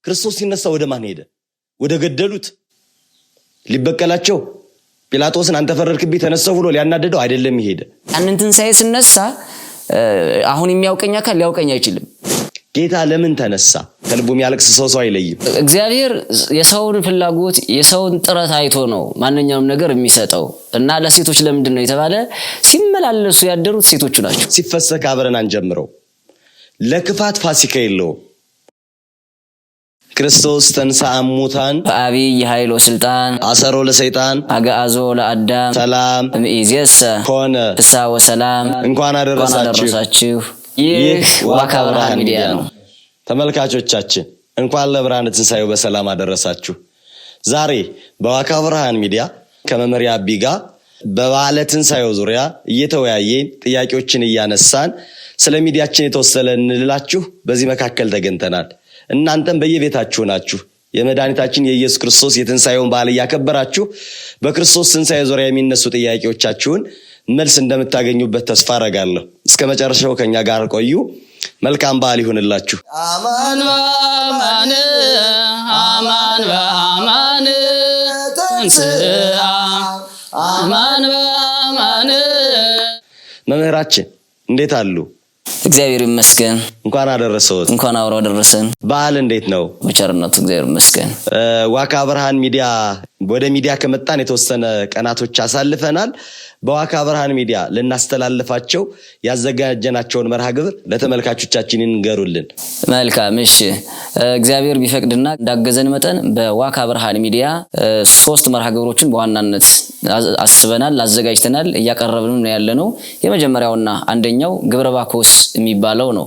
ክርስቶስ ሲነሳ ወደ ማን ሄደ? ወደ ገደሉት ሊበቀላቸው ጲላጦስን አንተ ፈረድክብኝ ተነሳው ብሎ ሊያናደደው አይደለም ይሄደ። ያንን ትንሣኤ ሲነሳ አሁን የሚያውቀኝ አካል ሊያውቀኝ አይችልም። ጌታ ለምን ተነሳ? ከልቡ የሚያለቅስ ሰው አይለይም። እግዚአብሔር የሰውን ፍላጎት የሰውን ጥረት አይቶ ነው ማንኛውም ነገር የሚሰጠው እና ለሴቶች ለምንድን ነው የተባለ? ሲመላለሱ ያደሩት ሴቶቹ ናቸው። ሲፈሰክ አብረን አንጀምረው። ለክፋት ፋሲካ የለውም። ክርስቶስ ተንሥአ እሙታን በአቢይ ኃይል ወስልጣን አሰሮ ለሰይጣን አግዓዞ ለአዳም ሰላም እምይእዜሰ ኮነ ፍስሐ ወሰላም። እንኳን አደረሳችሁ። ይህ ዋካ ብርሃን ሚዲያ ነው። ተመልካቾቻችን እንኳን ለብርሃነ ትንሣኤው በሰላም አደረሳችሁ። ዛሬ በዋካ ብርሃን ሚዲያ ከመምህር አቢ ጋር በበዓለ ትንሣኤው ዙሪያ እየተወያየን ጥያቄዎችን እያነሳን ስለ ሚዲያችን የተወሰነ እንላችሁ በዚህ መካከል ተገኝተናል። እናንተም በየቤታችሁ ናችሁ የመድኃኒታችን የኢየሱስ ክርስቶስ የትንሣኤውን በዓል እያከበራችሁ በክርስቶስ ትንሣኤ ዙሪያ የሚነሱ ጥያቄዎቻችሁን መልስ እንደምታገኙበት ተስፋ አደርጋለሁ። እስከ መጨረሻው ከኛ ጋር ቆዩ። መልካም በዓል ይሁንላችሁ። አማን በአማን አማን በአማን ተንሥአ አማን በአማን። መምህራችን እንዴት አሉ? እግዚአብሔር ይመስገን። እንኳን አደረሰዎት። እንኳን አብሮ አደረሰን። በዓል እንዴት ነው? በቸርነቱ እግዚአብሔር ይመስገን። ዋካ ብርሃን ሚዲያ ወደ ሚዲያ ከመጣን የተወሰነ ቀናቶች አሳልፈናል። በዋካ ብርሃን ሚዲያ ልናስተላልፋቸው ያዘጋጀናቸውን መርሃ ግብር ለተመልካቾቻችን እንገሩልን። መልካም እሺ። እግዚአብሔር ቢፈቅድና እንዳገዘን መጠን በዋካ ብርሃን ሚዲያ 3 መርሃ ግብሮችን በዋናነት አስበናል፣ አዘጋጅተናል፣ እያቀረብንም ነው ያለነው። የመጀመሪያውና አንደኛው ግብረ ባኮስ የሚባለው ነው።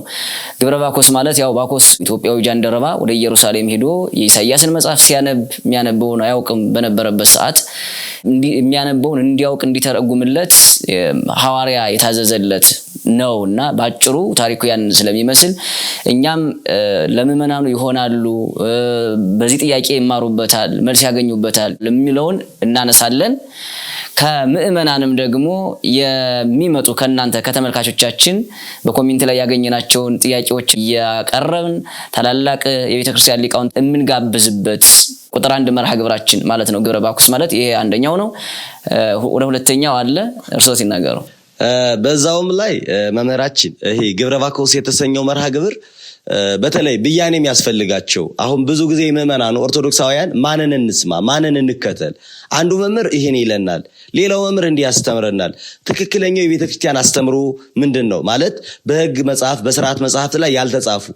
ግብረ ባኮስ ማለት ያው ባኮስ ኢትዮጵያዊ ጃንደረባ ወደ ኢየሩሳሌም ሄዶ የኢሳይያስን መጽሐፍ ሲያነብ የሚያነበውን አያውቅም በነበረበት ሰዓት የሚያነበውን እንዲያውቅ እንዲተረጉምለት ሐዋርያ የታዘዘለት ነውና ባጭሩ ታሪኩ ያን ስለሚመስል እኛም ለምእመናኑ ይሆናሉ በዚህ ጥያቄ ይማሩበታል መልስ ያገኙበታል ለሚለውን እናነሳለን። ከምእመናንም ደግሞ የሚመጡ ከናንተ ከተመልካቾቻችን በኮሜንት ላይ ያገኘናቸውን ጥያቄዎች ያቀረብን ታላላቅ የቤተክርስቲያን ሊቃውንት የምንጋብዝበት ቁጥር 1 መርሃ ግብራችን ማለት ነው። ግብረ ባኮስ ማለት ይሄ አንደኛው ነው። ወደ ሁለተኛው አለ እርሶ ሲናገሩ። በዛውም ላይ መምህራችን ይሄ ግብረ ባኮስ የተሰኘው መርሃ ግብር በተለይ ብያኔ የሚያስፈልጋቸው አሁን ብዙ ጊዜ ምእመናኑ ኦርቶዶክሳውያን ማንን እንስማ ማንን እንከተል፣ አንዱ መምህር ይሄን ይለናል፣ ሌላው መምህር እንዲህ ያስተምረናል። ትክክለኛው የቤተክርስቲያን አስተምሮ ምንድነው ማለት በሕግ መጽሐፍ በሥርዓት መጽሐፍት ላይ ያልተጻፉ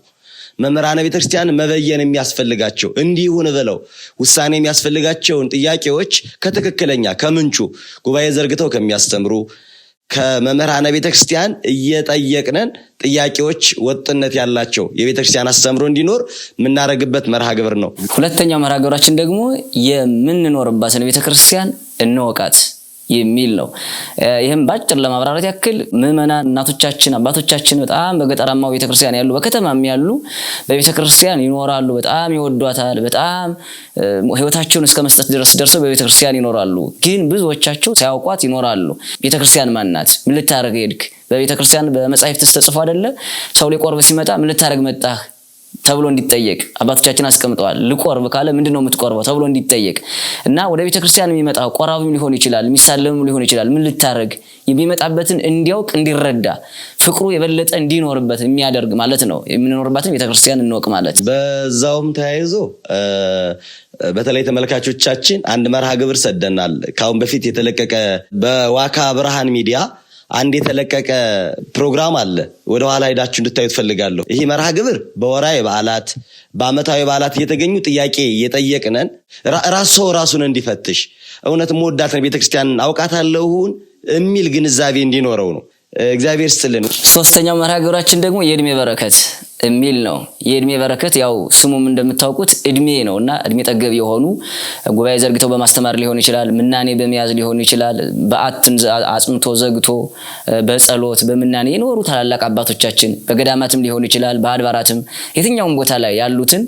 መምህራነ ቤተክርስቲያን መበየን የሚያስፈልጋቸው እንዲሁን ብለው ውሳኔ የሚያስፈልጋቸውን ጥያቄዎች ከትክክለኛ ከምንጩ ጉባኤ ዘርግተው ከሚያስተምሩ ከመምህራነ ቤተክርስቲያን እየጠየቅነን ጥያቄዎች ወጥነት ያላቸው የቤተክርስቲያን አስተምሮ እንዲኖር የምናደርግበት መርሃ ግብር ነው። ሁለተኛው መርሃ ግብራችን ደግሞ የምንኖርባትን ቤተክርስቲያን እንወቃት የሚል ነው። ይሄም ባጭር ለማብራራት ያክል ምእመናን እናቶቻችን አባቶቻችን በጣም በገጠራማው ቤተክርስቲያን ያሉ በከተማም ያሉ በቤተክርስቲያን ይኖራሉ። በጣም ይወዷታል። በጣም ህይወታቸውን እስከ መስጠት ድረስ ደርሰው በቤተክርስቲያን ይኖራሉ። ግን ብዙዎቻቸው ሳያውቋት ይኖራሉ። ቤተክርስቲያን ማን ናት? ምን ልታረግ ሄድክ? በቤተክርስቲያን በመጻሕፍት ተጽፎ አይደለ ሰው ሊቆርብ ሲመጣ ምን ልታረግ መጣህ ተብሎ እንዲጠየቅ አባቶቻችን አስቀምጠዋል። ልቆርብ ካለ ምንድነው የምትቆርበው ተብሎ እንዲጠየቅ እና ወደ ቤተክርስቲያን የሚመጣው ቆራቢም ሊሆን ይችላል፣ የሚሳለምም ሊሆን ይችላል። ምን ልታረግ የሚመጣበትን እንዲያውቅ እንዲረዳ ፍቅሩ የበለጠ እንዲኖርበት የሚያደርግ ማለት ነው። የምንኖርባትን ቤተክርስቲያን እንወቅ ማለት። በዛውም ተያይዞ በተለይ ተመልካቾቻችን አንድ መርሃ ግብር ሰደናል። ካሁን በፊት የተለቀቀ በዋካ ብርሃን ሚዲያ አንድ የተለቀቀ ፕሮግራም አለ። ወደ ኋላ ሄዳችሁ እንድታዩት ፈልጋለሁ። ይሄ መርሃ ግብር በወራዊ በዓላት በአመታዊ በዓላት እየተገኙ ጥያቄ እየጠየቅነን ራሱን እንዲፈትሽ እውነት መወዳትን ቤተክርስቲያን አውቃታለሁን የሚል ግንዛቤ እንዲኖረው ነው። እግዚአብሔር ይስጥልን። ሶስተኛው መርሃ ግብራችን ደግሞ የእድሜ በረከት የሚል ነው። የእድሜ በረከት ያው ስሙም እንደምታውቁት እድሜ ነውና እድሜ ጠገብ የሆኑ ጉባኤ ዘርግተው በማስተማር ሊሆን ይችላል፣ ምናኔ በመያዝ ሊሆን ይችላል፣ በአትን አጽምቶ ዘግቶ በጸሎት በምናኔ የኖሩ ታላላቅ አባቶቻችን በገዳማትም ሊሆን ይችላል፣ በአድባራትም የትኛውም ቦታ ላይ ያሉትን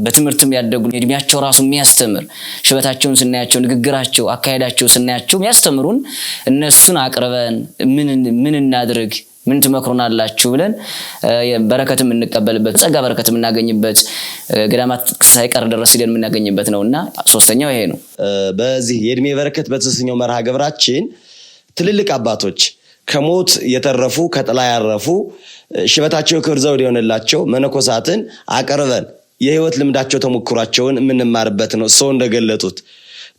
በትምህርትም ያደጉ እድሜያቸው ራሱ የሚያስተምር ሽበታቸውን ስናያቸው ንግግራቸው አካሄዳቸው ስናያቸው የሚያስተምሩን እነሱን አቅርበን ምን እናድርግ ምን ትመክሩናላችሁ ብለን በረከትም እንቀበልበት ጸጋ በረከትም እናገኝበት ገዳማት ሳይቀር ድረስ ሄደን የምናገኝበት ነውና ሶስተኛው ይሄ ነው። በዚህ የእድሜ በረከት በተሰኘው መርሃ ግብራችን ትልልቅ አባቶች ከሞት የተረፉ ከጥላ ያረፉ ሽበታቸው ክብር ዘውድ የሆነላቸው መነኮሳትን አቀርበን የህይወት ልምዳቸው ተሞክሯቸውን የምንማርበት ነው ሰው እንደገለጡት።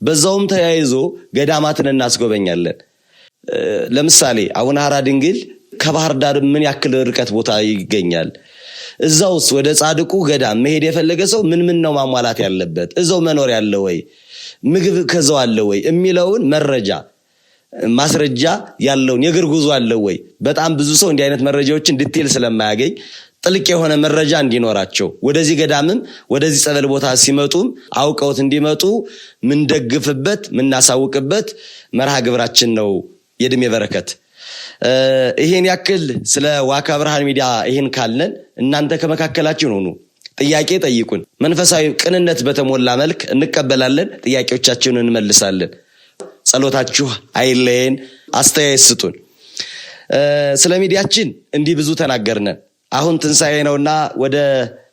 በዛውም ተያይዞ ገዳማትን እናስጎበኛለን። ለምሳሌ አቡነ ሐራ ድንግል ከባህር ዳር ምን ያክል ርቀት ቦታ ይገኛል? እዛውስ ወደ ጻድቁ ገዳም መሄድ የፈለገ ሰው ምን ነው ማሟላት ያለበት? እዛው መኖር ያለ ወይ ምግብ ከዛው አለ ወይ የሚለውን መረጃ ማስረጃ ያለውን የእግር ጉዞ አለ ወይ? በጣም ብዙ ሰው እንዲህ አይነት መረጃዎችን ዲቴል ስለማያገኝ ጥልቅ የሆነ መረጃ እንዲኖራቸው ወደዚህ ገዳምም ወደዚህ ጸበል ቦታ ሲመጡም አውቀውት እንዲመጡ ምን ደግፍበት ምን እናሳውቅበት መርሃ ግብራችን ነው የእድሜ በረከት። ይሄን ያክል ስለ ዋካ ብርሃን ሚዲያ ይሄን ካለን እናንተ ከመካከላችሁ ሁኑ፣ ጥያቄ ጠይቁን። መንፈሳዊ ቅንነት በተሞላ መልክ እንቀበላለን፣ ጥያቄዎቻችሁን እንመልሳለን። ጸሎታችሁ አይለየን፣ አስተያየት ስጡን። ስለ ሚዲያችን እንዲህ ብዙ ተናገርነ። አሁን ትንሳኤ ነውና ወደ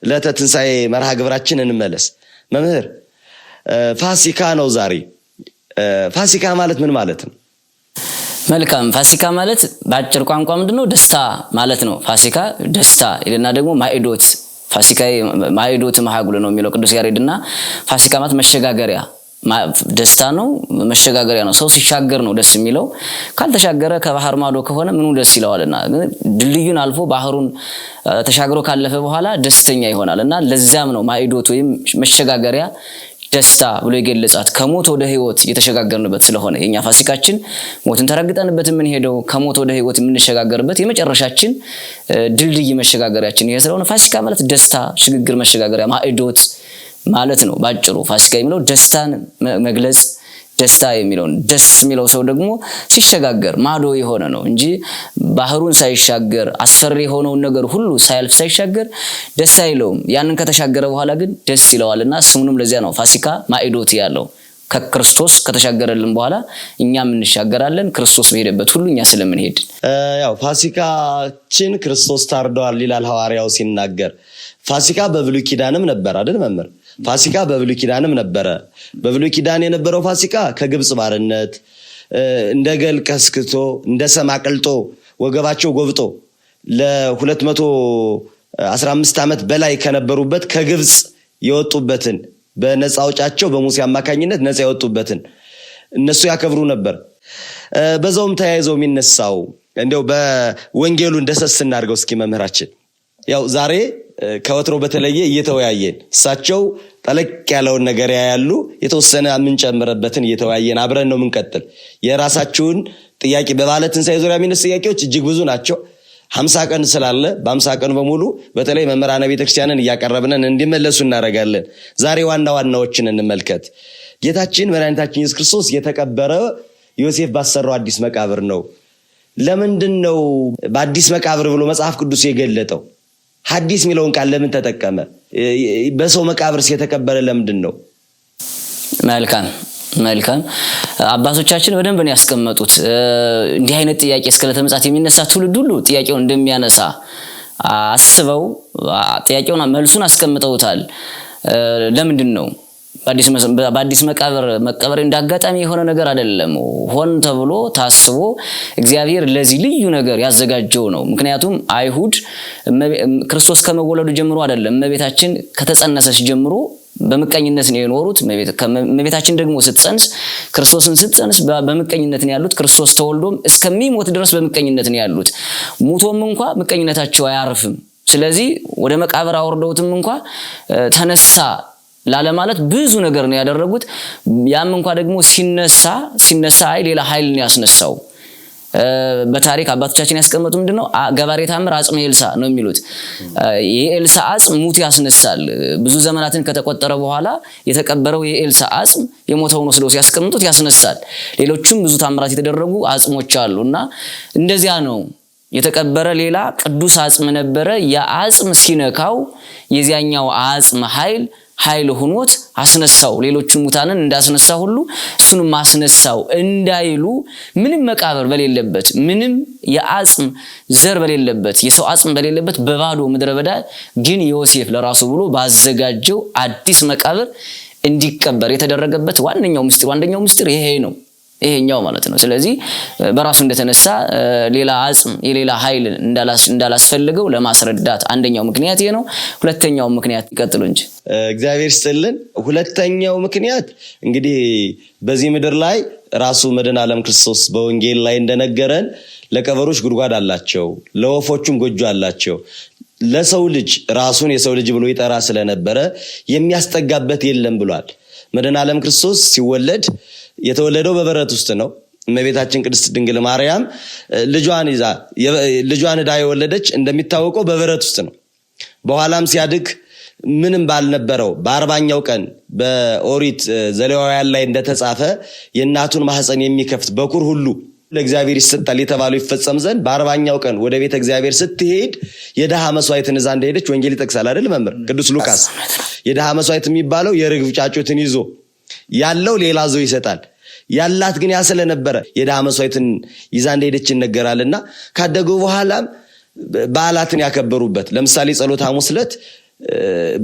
ዕለተ ትንሳኤ መርሃ ግብራችን እንመለስ። መምህር ፋሲካ ነው ዛሬ። ፋሲካ ማለት ምን ማለት ነው? መልካም። ፋሲካ ማለት በአጭር ቋንቋ ምንድነው? ደስታ ማለት ነው። ፋሲካ ደስታ ይልና ደግሞ ማዕዶት ፋሲካ ማዕዶት መሐጉል ነው የሚለው ቅዱስ ያሬድና ፋሲካ ማለት መሸጋገሪያ ደስታ ነው፣ መሸጋገሪያ ነው። ሰው ሲሻገር ነው ደስ የሚለው። ካልተሻገረ ከባህር ማዶ ከሆነ ምኑ ደስ ይለዋልና ድልድዩን አልፎ ባህሩን ተሻግሮ ካለፈ በኋላ ደስተኛ ይሆናልና ለዛም ነው ማዕዶት ወይም መሸጋገሪያ ደስታ ብሎ ይገለጻት። ከሞት ወደ ህይወት የተሸጋገርንበት ስለሆነ የኛ ፋሲካችን ሞትን ተረግጠንበት የምንሄደው ከሞት ወደ ህይወት የምንሸጋገርበት የመጨረሻችን ድልድይ መሸጋገሪያችን ይሄ ስለሆነ ፋሲካ ማለት ደስታ፣ ሽግግር፣ መሸጋገሪያ ማዕዶት ማለት ነው። ባጭሩ ፋሲካ የሚለው ደስታን መግለጽ፣ ደስታ የሚለውን ደስ የሚለው ሰው ደግሞ ሲሸጋገር ማዶ የሆነ ነው እንጂ ባህሩን ሳይሻገር አስፈሪ የሆነውን ነገር ሁሉ ሳያልፍ ሳይሻገር ደስ አይለውም። ያንን ከተሻገረ በኋላ ግን ደስ ይለዋልና ስሙንም ለዚያ ነው ፋሲካ ማዕዶት ያለው። ከክርስቶስ ከተሻገረልን በኋላ እኛም እንሻገራለን፣ ክርስቶስ በሄደበት ሁሉ እኛ ስለምንሄድ። ያው ፋሲካችን ክርስቶስ ታርዷል ይላል ሐዋርያው ሲናገር። ፋሲካ በብሉይ ኪዳንም ነበር አይደል መምህር? ፋሲካ በብሉይ ኪዳንም ነበረ። በብሉይ ኪዳን የነበረው ፋሲካ ከግብጽ ባርነት እንደ ገል ቀስክቶ እንደ ሰም አቅልጦ ወገባቸው ጎብጦ ለ215 ዓመት በላይ ከነበሩበት ከግብጽ የወጡበትን በነፃ አውጫቸው በሙሴ አማካኝነት ነፃ የወጡበትን እነሱ ያከብሩ ነበር። በዛውም ተያይዘው የሚነሳው እንደው በወንጌሉ እንደሰስ እናድርገው እስኪ መምህራችን። ያው ዛሬ ከወትሮ በተለየ እየተወያየን እሳቸው ጠለቅ ያለውን ነገር ያያሉ፣ የተወሰነ የምንጨምረበትን እየተወያየን አብረን ነው የምንቀጥል። የራሳችሁን ጥያቄ በባለ ትንሣኤ ዙሪያ የሚነሱ ጥያቄዎች እጅግ ብዙ ናቸው። 50 ቀን ስላለ በ50 ቀን በሙሉ በተለይ መምህራነ ቤተክርስቲያንን እያቀረብነን እንዲመለሱ እናደርጋለን። ዛሬ ዋና ዋናዎችን እንመልከት። ጌታችን መድኃኒታችን ኢየሱስ ክርስቶስ የተቀበረ ዮሴፍ ባሰራው አዲስ መቃብር ነው። ለምንድን ነው በአዲስ መቃብር ብሎ መጽሐፍ ቅዱስ የገለጠው? ሐዲስ የሚለውን ቃል ለምን ተጠቀመ? በሰው መቃብርስ የተቀበረ ለምንድን ነው? መልካም አባቶቻችን በደንብ ነው ያስቀመጡት። እንዲህ አይነት ጥያቄ እስከ ዕለተ ምጽአት የሚነሳ ትውልድ ሁሉ ጥያቄውን እንደሚያነሳ አስበው ጥያቄውን መልሱን አስቀምጠውታል። ለምንድን ነው በአዲስ መቃብር መቀበር? እንዳጋጣሚ የሆነ ነገር አይደለም። ሆን ተብሎ ታስቦ እግዚአብሔር ለዚህ ልዩ ነገር ያዘጋጀው ነው። ምክንያቱም አይሁድ ክርስቶስ ከመወለዱ ጀምሮ አይደለም፣ እመቤታችን ከተጸነሰች ጀምሮ በምቀኝነት ነው የኖሩት። እመቤታችን ደግሞ ስትጸንስ ክርስቶስን ስትጸንስ በምቀኝነት ነው ያሉት። ክርስቶስ ተወልዶም እስከሚሞት ድረስ በምቀኝነት ነው ያሉት። ሙቶም እንኳ ምቀኝነታቸው አያርፍም። ስለዚህ ወደ መቃብር አወርደውትም እንኳ ተነሳ ላለማለት ብዙ ነገር ነው ያደረጉት። ያም እንኳ ደግሞ ሲነሳ ሌላ ኃይል ነው ያስነሳው። በታሪክ አባቶቻችን ያስቀመጡ ምንድነው ገባሬ ታምር አጽመ ኤልሳ ነው የሚሉት። የኤልሳ አጽም ሙት ያስነሳል። ብዙ ዘመናትን ከተቆጠረ በኋላ የተቀበረው የኤልሳ አጽም የሞተውን ወስደው ሲያስቀምጡት ያስነሳል። ሌሎችም ብዙ ታምራት የተደረጉ አጽሞች አሉና እንደዚያ ነው። የተቀበረ ሌላ ቅዱስ አጽም ነበረ። ያ አጽም ሲነካው የዚያኛው አጽም ኃይል ኃይል ሆኖት አስነሳው። ሌሎቹን ሙታንን እንዳስነሳ ሁሉ እሱንም ማስነሳው እንዳይሉ ምንም መቃብር በሌለበት ምንም የአጽም ዘር በሌለበት የሰው አጽም በሌለበት በባዶ ምድረ በዳ ግን ዮሴፍ ለራሱ ብሎ ባዘጋጀው አዲስ መቃብር እንዲቀበር የተደረገበት ዋነኛው ምስጢር ይሄ ነው። ይሄኛው ማለት ነው። ስለዚህ በራሱ እንደተነሳ ሌላ አጽም የሌላ ኃይል እንዳላስፈልገው ለማስረዳት አንደኛው ምክንያት ይሄ ነው። ሁለተኛው ምክንያት ይቀጥሉ እንጂ እግዚአብሔር ይስጥልን። ሁለተኛው ምክንያት እንግዲህ በዚህ ምድር ላይ ራሱ መድኃኔ ዓለም ክርስቶስ በወንጌል ላይ እንደነገረን ለቀበሮች ጉድጓድ አላቸው፣ ለወፎቹም ጎጆ አላቸው። ለሰው ልጅ ራሱን የሰው ልጅ ብሎ ይጠራ ስለነበረ የሚያስጠጋበት የለም ብሏል። መድኃኔ ዓለም ክርስቶስ ሲወለድ የተወለደው በበረት ውስጥ ነው። እመቤታችን ቅድስት ድንግል ማርያም ልጇን ዕዳ የወለደች እንደሚታወቀው በበረት ውስጥ ነው። በኋላም ሲያድግ ምንም ባልነበረው በ40ኛው ቀን በኦሪት ዘሌዋውያን ላይ እንደተጻፈ የእናቱን ማህፀን የሚከፍት በኩር ሁሉ ለእግዚአብሔር ይሰጣል የተባለው ይፈጸም ዘንድ በ40ኛው ቀን ወደ ቤተ እግዚአብሔር ስትሄድ የደሃ መስዋዕትን ይዛ እንደሄደች ወንጌል ይጠቅሳል አይደል መምህር ቅዱስ ሉቃስ። የደሃ መስዋዕት የሚባለው የርግብ ጫጩትን ይዞ ያለው ሌላ ሰው ይሰጣል። ያላት ግን ያ ስለነበረ የደሃ መስዋዕትን ይዛ እንደሄደች ይነገራልና ካደጉ በኋላም በዓላትን ያከበሩበት ለምሳሌ ጸሎተ ሐሙስ ዕለት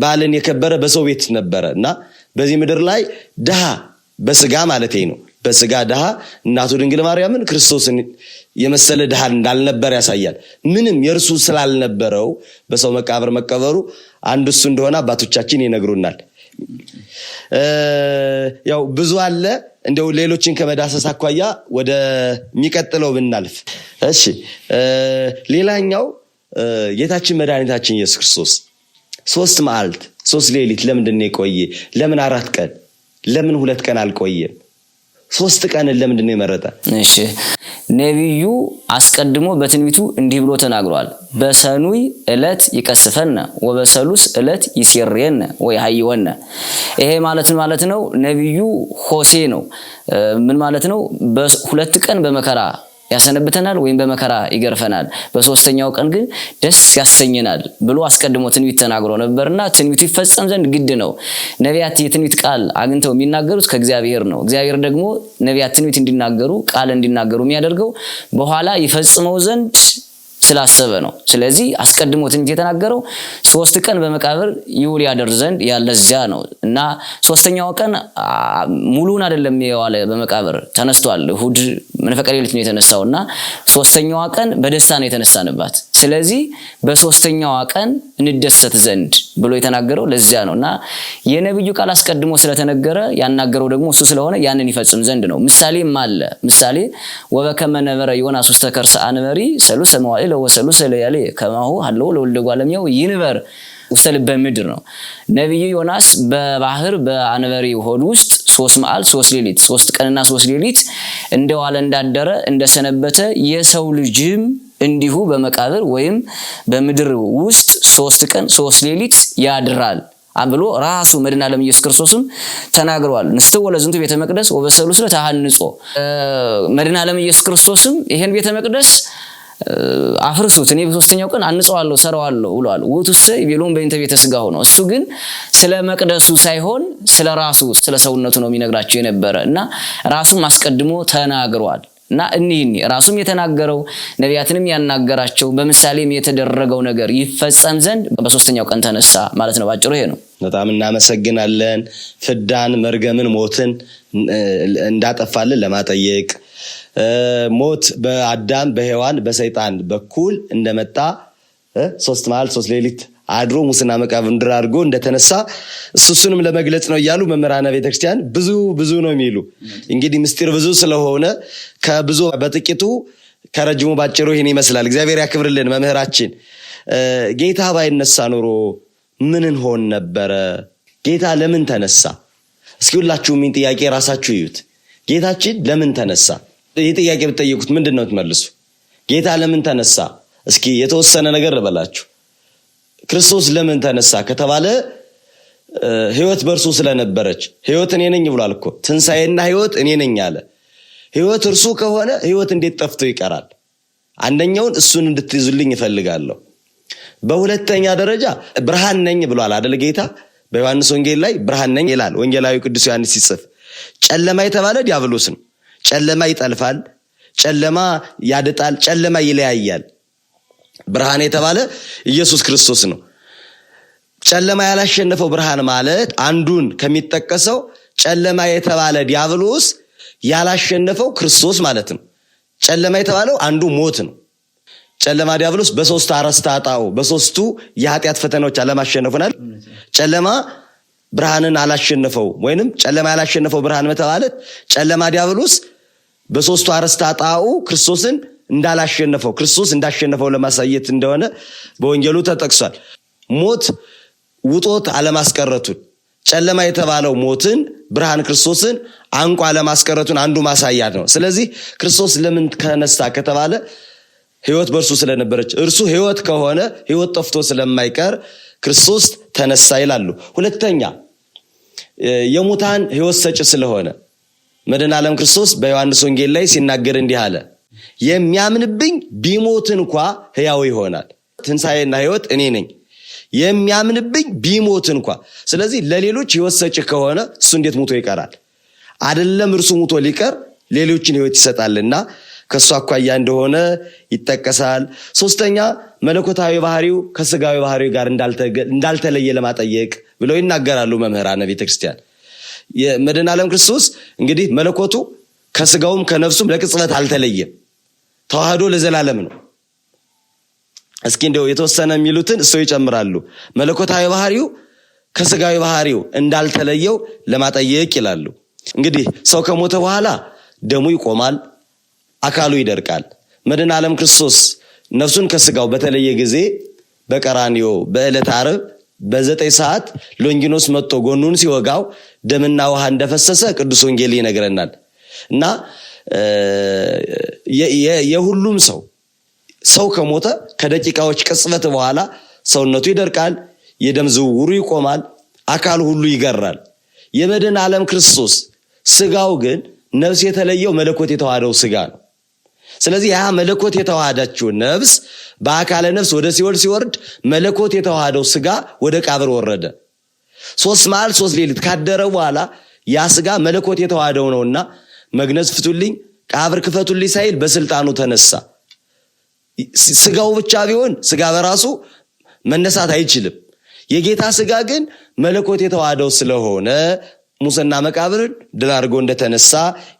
በዓልን የከበረ በሰው ቤት ነበረና በዚህ ምድር ላይ ደሃ በስጋ ማለት ነው በስጋ ደሃ እናቱ ድንግል ማርያምን ክርስቶስን የመሰለ ደሃ እንዳልነበር ያሳያል። ምንም የእርሱ ስላልነበረው በሰው መቃብር መቀበሩ አንዱ እሱ እንደሆነ አባቶቻችን ይነግሩናል። ያው ብዙ አለ እንደው ሌሎችን ከመዳሰስ አኳያ ወደ የሚቀጥለው ብናልፍ እሺ። ሌላኛው ጌታችን መድኃኒታችን ኢየሱስ ክርስቶስ 3 መዓልት 3 ሌሊት ለምንድን ነው የቆየ? ለምን 4 ቀን ለምን 2 ቀን አልቆየም? 3 ቀን ለምንድን ነው የመረጠ? እሺ ነብዩ አስቀድሞ በትንቢቱ እንዲህ ብሎ ተናግሯል። በሰኑይ ዕለት ይቀስፈነ ወበሰሉስ ዕለት ይሲርየነ ወይ hayወነ። ይሄ ማለት ነው ነብዩ ሆሴ ነው። ምን ማለት ነው? በ2 ቀን በመከራ ያሰነብተናል ወይም በመከራ ይገርፈናል፣ በ3ኛው ቀን ግን ደስ ያሰኘናል ብሎ አስቀድሞ ትንቢት ተናግሮ ነበርና ትንቢቱ ይፈጸም ዘንድ ግድ ነው። ነቢያት የትንቢት ቃል አግኝተው የሚናገሩት ከእግዚአብሔር ነው። እግዚአብሔር ደግሞ ነቢያት ትንቢት እንዲናገሩ ቃል እንዲናገሩ የሚያደርገው በኋላ ይፈጽመው ዘንድ ስላሰበ ነው። ስለዚህ አስቀድሞ ትንቢት የተናገረው 3 ቀን በመቃብር ይውል ያደር ዘንድ ያለዚያ ነው እና 3ኛው ቀን ሙሉን አይደለም የዋለ በመቃብር ተነስቷል። እሁድ መንፈቀ ሌሊት ነው የተነሳውና 3ኛው ቀን በደስታ ነው የተነሳንባት። ስለዚህ በ3ኛው ቀን እንደሰት ዘንድ ብሎ የተናገረው ለዚያ ነውና የነብዩ ቃል አስቀድሞ ስለተነገረ ያናገረው ደግሞ እሱ ስለሆነ ያንን ይፈጽም ዘንድ ነው። ምሳሌም አለ። ምሳሌ ወበከመ ነበረ ዮናስ ውስተ ከርሰ አንበሪ ሰሉሰ መዋዕል ወሰሉሰ ለያሌ ከማሁ ሀለው ለወልደ ጓለሚያው ይንበር ውስተ ልበ ምድር ነው። ነብዩ ዮናስ በባህር በአንበሪ ሆድ ውስጥ 3 መዓልት 3 ሌሊት 3 ቀንና 3 ሌሊት እንደዋለ እንዳደረ እንደሰነበተ የሰው ልጅም እንዲሁ በመቃብር ወይም በምድር ውስጥ 3 ቀን 3 ሌሊት ያድራል ብሎ ራሱ መድኃኔ ዓለም ኢየሱስ ክርስቶስም ተናግሯል። ንስተወ ለዝንቱ ቤተ መቅደስ ወበሰሉስ ለተሐንጾ። መድኃኔ ዓለም ኢየሱስ ክርስቶስም ይሄን ቤተ መቅደስ አፍርሱት እኔ በ3ኛው ቀን አንጸዋለሁ ሰራዋለሁ ብሏል። ወቱሰ ይቤሎም በእንተ ቤተ ስጋው ነው። እሱ ግን ስለ መቅደሱ ሳይሆን ስለ ራሱ ስለ ሰውነቱ ነው የሚነግራቸው የነበረ እና ራሱም አስቀድሞ ተናግሯል። እና እኒህን ራሱም የተናገረው ነቢያትንም ያናገራቸው በምሳሌም የተደረገው ነገር ይፈጸም ዘንድ በ3ኛው ቀን ተነሳ ማለት ነው። ባጭሩ ይሄ ነው። በጣም እናመሰግናለን። ፍዳን መርገምን ሞትን እንዳጠፋልን ለማጠየቅ ሞት በአዳም በሔዋን በሰይጣን በኩል እንደመጣ 3 መዓልት 3 ሌሊት አድሮ ሙስና መቃብር ምድር አድርጎ እንደተነሳ እሱንም ለመግለጽ ነው እያሉ መምህራነ ቤተክርስቲያን ብዙ ነው የሚሉ። እንግዲህ ምስጢር ብዙ ስለሆነ ከብዙ በጥቂቱ ከረጅሙ ባጭሩ ይሄን ይመስላል። እግዚአብሔር ያክብርልን መምህራችን። ጌታ ባይነሳ ኖሮ ምን እንሆን ነበረ? ጌታ ለምን ተነሳ? እስኪ ሁላችሁም ይህን ጥያቄ ራሳችሁ ይዩት። ጌታችን ለምን ተነሳ? ይህ ጥያቄ ብትጠይቁት ምንድነው ትመልሱ? ጌታ ለምን ተነሳ? እስኪ የተወሰነ ነገር ልበላችሁ። ክርስቶስ ለምን ተነሳ ከተባለ ሕይወት በእርሱ ስለነበረች ሕይወት እኔ ነኝ ብሏል እኮ። ትንሣኤና ሕይወት እኔ ነኝ አለ። ሕይወት እርሱ ከሆነ ሕይወት እንዴት ጠፍቶ ይቀራል? አንደኛውን እሱን እንድትይዙልኝ እፈልጋለሁ። በሁለተኛ ደረጃ ብርሃን ነኝ ብሏል አይደል ጌታ። በዮሐንስ ወንጌል ላይ ብርሃን ነኝ ይላል ወንጌላዊ ቅዱስ ዮሐንስ ሲጽፍ። ጨለማ የተባለ ዲያብሎስ ነው። ጨለማ ይጠልፋል፣ ጨለማ ያደጣል፣ ጨለማ ይለያያል። ብርሃን የተባለ ኢየሱስ ክርስቶስ ነው። ጨለማ ያላሸነፈው ብርሃን ማለት አንዱን ከሚጠቀሰው ጨለማ የተባለ ዲያብሎስ ያላሸነፈው ክርስቶስ ማለት ነው። ጨለማ የተባለው አንዱ ሞት ነው። ጨለማ ዲያብሎስ በሶስት አረስተ ኃጣው በሶስቱ የኃጢአት ፈተናዎች አለማሸነፉናል። ጨለማ ብርሃንን አላሸነፈው ወይንም ጨለማ ያላሸነፈው ብርሃን ማለት ጨለማ ዲያብሎስ በሶስቱ አረስተ ኃጣው ክርስቶስን እንዳላሸነፈው ክርስቶስ እንዳሸነፈው ለማሳየት እንደሆነ በወንጌሉ ተጠቅሷል። ሞት ውጦት አለማስቀረቱን ጨለማ የተባለው ሞትን ብርሃን ክርስቶስን አንቋ አለማስቀረቱን አንዱ ማሳያ ነው። ስለዚህ ክርስቶስ ለምን ከነሳ ከተባለ ሕይወት በእርሱ ስለነበረች እርሱ ሕይወት ከሆነ ሕይወት ጠፍቶ ስለማይቀር ክርስቶስ ተነሳ ይላሉ። ሁለተኛ የሙታን ሕይወት ሰጪ ስለሆነ መድኃኔ ዓለም ክርስቶስ በዮሐንስ ወንጌል ላይ ሲናገር እንዲህ አለ፣ የሚያምንብኝ ቢሞት እንኳ ሕያው ይሆናል። ትንሣኤና ሕይወት እኔ ነኝ። የሚያምንብኝ ቢሞት እንኳ። ስለዚህ ለሌሎች ሕይወት ሰጪ ከሆነ እሱ እንዴት ሙቶ ይቀራል? አይደለም እርሱ ሙቶ ሊቀር ሌሎችን ሕይወት ይሰጣልና ከሱ አኳያ እንደሆነ ይጠቀሳል። ሶስተኛ መለኮታዊ ባህሪው ከስጋዊ ባህሪው ጋር እንዳልተለየ ለማጠየቅ ብለው ይናገራሉ መምህራነ ቤተክርስቲያን። የመድኃኔ ዓለም ክርስቶስ እንግዲህ መለኮቱ ከስጋውም ከነፍሱም ለቅጽበት አልተለየም፣ ተዋህዶ ለዘላለም ነው። እስኪ እንደው የተወሰነ የሚሉትን እሱ ይጨምራሉ። መለኮታዊ ባህሪው ከስጋዊ ባህሪው እንዳልተለየው ለማጠየቅ ይላሉ። እንግዲህ ሰው ከሞተ በኋላ ደሙ ይቆማል፣ አካሉ ይደርቃል። መድኃኔ ዓለም ክርስቶስ ነፍሱን ከስጋው በተለየ ጊዜ በቀራንዮ በዕለተ ዓርብ በ9 ሰዓት ሎንጊኖስ መጥቶ ጎኑን ሲወጋው ደምና ውሃ እንደፈሰሰ ቅዱስ ወንጌል ይነግረናል። እና የሁሉም ሰው ከሞተ ከደቂቃዎች ቅጽበት በኋላ ሰውነቱ ይደርቃል፣ የደም ዝውውሩ ይቆማል፣ አካሉ ሁሉ ይገራል። የመድኃኔ ዓለም ክርስቶስ ስጋው ግን ነፍስ የተለየው መለኮት የተዋሃደው ስጋ ነው። ስለዚህ ያ መለኮት የተዋሃዳችው ነፍስ በአካለ ነፍስ ወደ ሲኦል ሲወርድ መለኮት የተዋሃደው ስጋ ወደ ቃብር ወረደ። 3 መዓል 3 ሌሊት ካደረ በኋላ ያ ስጋ መለኮት የተዋሃደው ነውና መግነዝ ፍቱልኝ ቃብር ክፈቱልኝ ሳይል በስልጣኑ ተነሳ። ስጋው ብቻ ቢሆን ስጋ በራሱ መነሳት አይችልም። የጌታ ስጋ ግን መለኮት የተዋሃደው ስለሆነ ሙስና መቃብርን ድል አድርጎ እንደተነሳ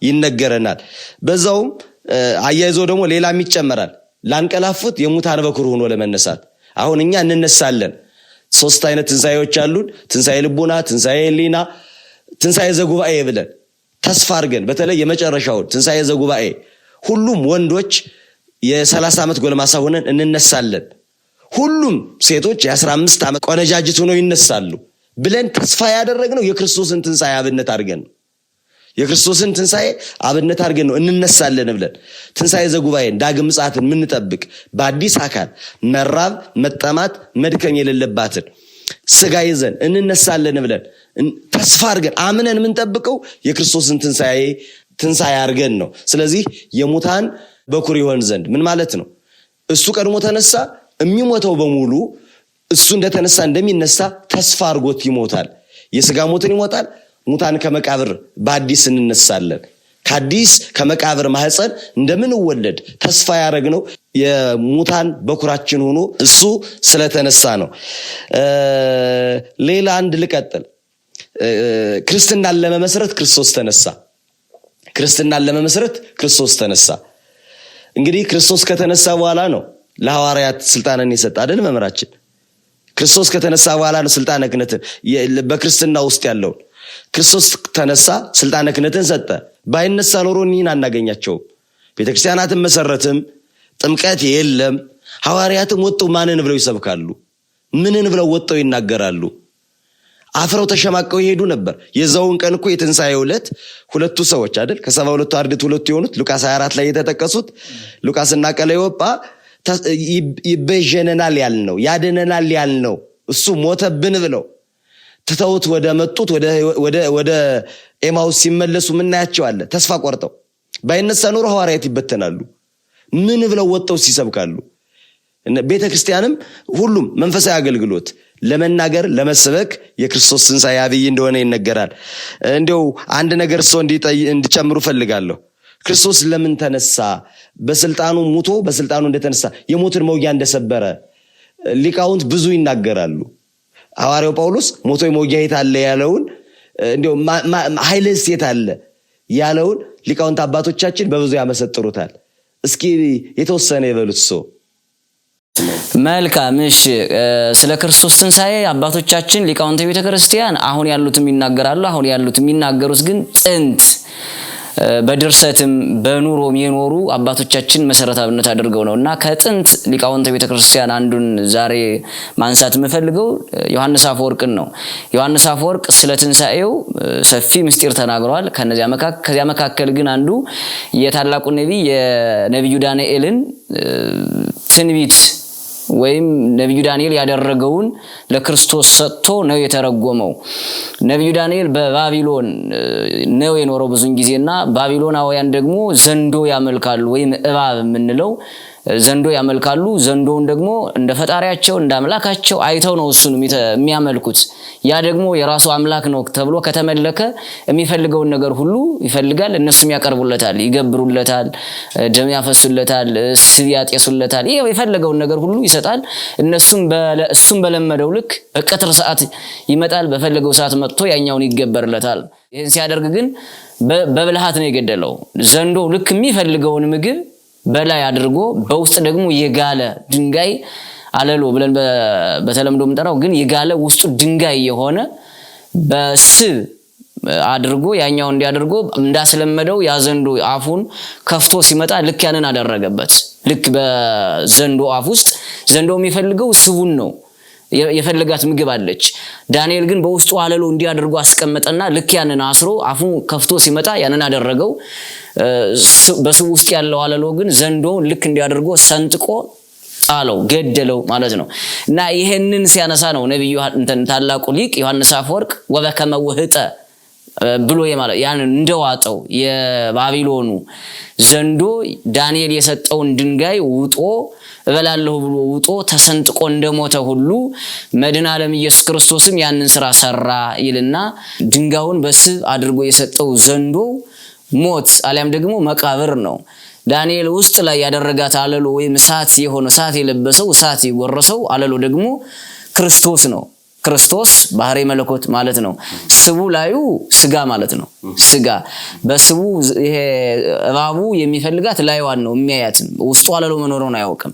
ይነገረናል። በዛውም አያይዞ ደግሞ ሌላም ይጨመራል። ላንቀላፉት የሙታን በኩር ሆኖ ለመነሳት አሁን እኛ እንነሳለን። 3 አይነት ትንሣኤዎች አሉን። ትንሣኤ ልቡና፣ ትንሣኤ ሕሊና፣ ትንሣኤ ዘጉባኤ ብለን ተስፋ አድርገን በተለይ የመጨረሻው ትንሣኤ ዘጉባኤ ሁሉም ወንዶች የ30 ዓመት ጎልማሳ ሆነን እንነሳለን። ሁሉም ሴቶች የ15 ዓመት ቆነጃጅት ሆነው ይነሳሉ ብለን ተስፋ ያደረግነው የክርስቶስን ትንሣኤ አብነት አድርገን ነው። የክርስቶስን ትንሣኤ አብነት አድርገን ነው እንነሳለን ብለን ትንሣኤ ዘጉባኤን ዳግም ምጽአትን የምንጠብቅ በአዲስ አካል መራብ መጠማት መድከም የሌለባትን ስጋ ይዘን እንነሳለን ብለን ተስፋ አድርገን አምነን የምንጠብቀው የክርስቶስን ትንሣኤ አድርገን ነው። ስለዚህ የሙታን በኩር ይሆን ዘንድ ምን ማለት ነው? እሱ ቀድሞ ተነሳ። የሚሞተው በሙሉ እሱ እንደተነሳ እንደሚነሳ ተስፋ አድርጎት ይሞታል። የስጋ ሞትን ይሞታል። ሙታን ከመቃብር በአዲስ እንነሳለን። ከአዲስ ከመቃብር ማህፀን እንደምንወለድ ተስፋ ያደረግነው የሙታን በኩራችን ሆኖ እሱ ስለተነሳ ነው። ሌላ አንድ ልቀጥል። ክርስትናን ለመመስረት ክርስቶስ ተነሳ። ክርስትናን ለመመስረት ክርስቶስ ተነሳ። እንግዲህ ክርስቶስ ከተነሳ በኋላ ነው ለሐዋርያት ስልጣንን የሰጠ አይደል መምህራችን? ክርስቶስ ከተነሳ በኋላ ነው ስልጣነ ክህነትን በክርስትና ውስጥ ያለውን ክርስቶስ ተነሳ፣ ስልጣነ ክህነትን ሰጠ። ባይነሳ ኖሮ እኒህን አናገኛቸውም። ቤተክርስቲያናትን መሰረትም፣ ጥምቀት የለም። ሐዋርያትም ወጥተው ማንን ብለው ይሰብካሉ? ምንን ብለው ወጥተው ይናገራሉ? አፍረው ተሸማቀው ይሄዱ ነበር። የዛውን ቀን እኮ የትንሣኤው ዕለት ሁለቱ ሰዎች አይደል ከ72 አርድእት ሁለቱ የሆኑት ሉቃስ 24 ላይ የተጠቀሱት ሉቃስና ቀለዮጳ ይቤዠናል ያልነው ያድነናል ያልነው እሱ ሞተብን ብለው ትተውት ወደ መጡት ወደ ኤማውስ ሲመለሱ ምናያቸዋለ ተስፋ ቆርጠው። ባይነሳ ኖሮ ሐዋርያት ይበተናሉ። ምን ብለው ወጥተው ሲሰብካሉ? ቤተክርስቲያንም ሁሉም መንፈሳዊ አገልግሎት ለመናገር ለመስበክ የክርስቶስ ትንሣኤ አብይ እንደሆነ ይነገራል። እንደው አንድ ነገር ሰው እንዲጨምሩ ፈልጋለሁ። ክርስቶስ ለምን ተነሳ? በስልጣኑ ሙቶ በስልጣኑ እንደተነሳ የሞትን መውጊያ እንደሰበረ ሊቃውንት ብዙ ይናገራሉ። ሐዋርያው ጳውሎስ ሞቶ የመውጊያ የት አለ ያለውን እንደው ኃይልስ የት አለ ያለውን ሊቃውንት አባቶቻችን በብዙ ያመሰጥሩታል። እስኪ የተወሰነ ይበሉት ሰው። መልካም እሺ። ስለ ክርስቶስ ትንሣኤ አባቶቻችን ሊቃውንተ ቤተክርስቲያን አሁን ያሉትም ይናገራሉ። አሁን ያሉት የሚናገሩት ግን ጥንት በድርሰትም በኑሮም የኖሩ አባቶቻችን መሰረታዊነት አድርገው ነውና ከጥንት ሊቃውንተ ቤተክርስቲያን አንዱን ዛሬ ማንሳት የምፈልገው ዮሐንስ አፈወርቅን ነው። ዮሐንስ አፈወርቅ ስለ ትንሣኤው ሰፊ ምስጢር ተናግሯል። ከዚያ መካከል ግን አንዱ የታላቁ ነቢይ የነቢዩ ዳንኤልን ትንቢት ወይም ነቢዩ ዳንኤል ያደረገውን ለክርስቶስ ሰጥቶ ነው የተረጎመው። ነቢዩ ዳንኤል በባቢሎን ነው የኖረው ብዙን ጊዜና ባቢሎናውያን ደግሞ ዘንዶ ያመልካሉ ወይም እባብ የምንለው ዘንዶ ያመልካሉ። ዘንዶውን ደግሞ እንደ ፈጣሪያቸው እንደ አምላካቸው አይተው ነው እሱን የሚያመልኩት። ያ ደግሞ የራሱ አምላክ ነው ተብሎ ከተመለከ የሚፈልገውን ነገር ሁሉ ይፈልጋል። እነሱም ያቀርቡለታል፣ ይገብሩለታል፣ ደም ያፈሱለታል፣ ስብ ያጤሱለታል። ይሄው የፈለገውን ነገር ሁሉ ይሰጣል። እሱም በለመደው ልክ በቀትር ሰዓት ይመጣል። በፈለገው ሰዓት መጥቶ ያኛውን ይገበርለታል። ይሄን ሲያደርግ ግን በብልሃት ነው የገደለው። ዘንዶ ልክ የሚፈልገውን ምግብ በላይ አድርጎ በውስጥ ደግሞ የጋለ ድንጋይ አለሎ ብለን በተለምዶ የምንጠራው ግን የጋለ ውስጡ ድንጋይ የሆነ በስብ አድርጎ ያኛው እንዲያደርጎ እንዳስለመደው ያዘንዶ አፉን ከፍቶ ሲመጣ ልክ ያንን አደረገበት። ልክ በዘንዶ አፍ ውስጥ ዘንዶ የሚፈልገው ስቡን ነው፣ የፈለጋት ምግብ አለች። ዳንኤል ግን በውስጡ አለሎ እንዲያደርጎ አስቀመጠና ልክ ያንን አስሮ አፉን ከፍቶ ሲመጣ ያንን አደረገው። በስቡ ውስጥ ያለው አለሎ ግን ዘንዶውን ልክ እንዲያደርጎ ሰንጥቆ ጣለው፣ ገደለው ማለት ነው። እና ይሄንን ሲያነሳ ነው ነብዩ ታላቁ ሊቅ ዮሐንስ አፈወርቅ ወበከመ ውህጠ ብሎ ያን እንደዋጠው የባቢሎኑ ዘንዶ ዳንኤል የሰጠውን ድንጋይ ውጦ እበላለሁ ብሎ ውጦ ተሰንጥቆ እንደሞተ ሁሉ መድኃኔ ዓለም ኢየሱስ ክርስቶስም ያንን ስራ ሰራ ይልና ድንጋዩን በስብ አድርጎ የሰጠው ዘንዶ ሞት አሊያም ደግሞ መቃብር ነው። ዳንኤል ውስጥ ላይ ያደረጋት አለሎ ወይም እሳት የሆነ እሳት የለበሰው እሳት የጎረሰው አለሎ ደግሞ ክርስቶስ ነው። ክርስቶስ ባህሪ መለኮት ማለት ነው። ስቡ ላዩ ስጋ ማለት ነው። ስጋ በስቡ ይሄ እባቡ የሚፈልጋት ላይዋን ነው የሚያያት፣ ውስጡ አለሎ መኖሩን አያውቅም።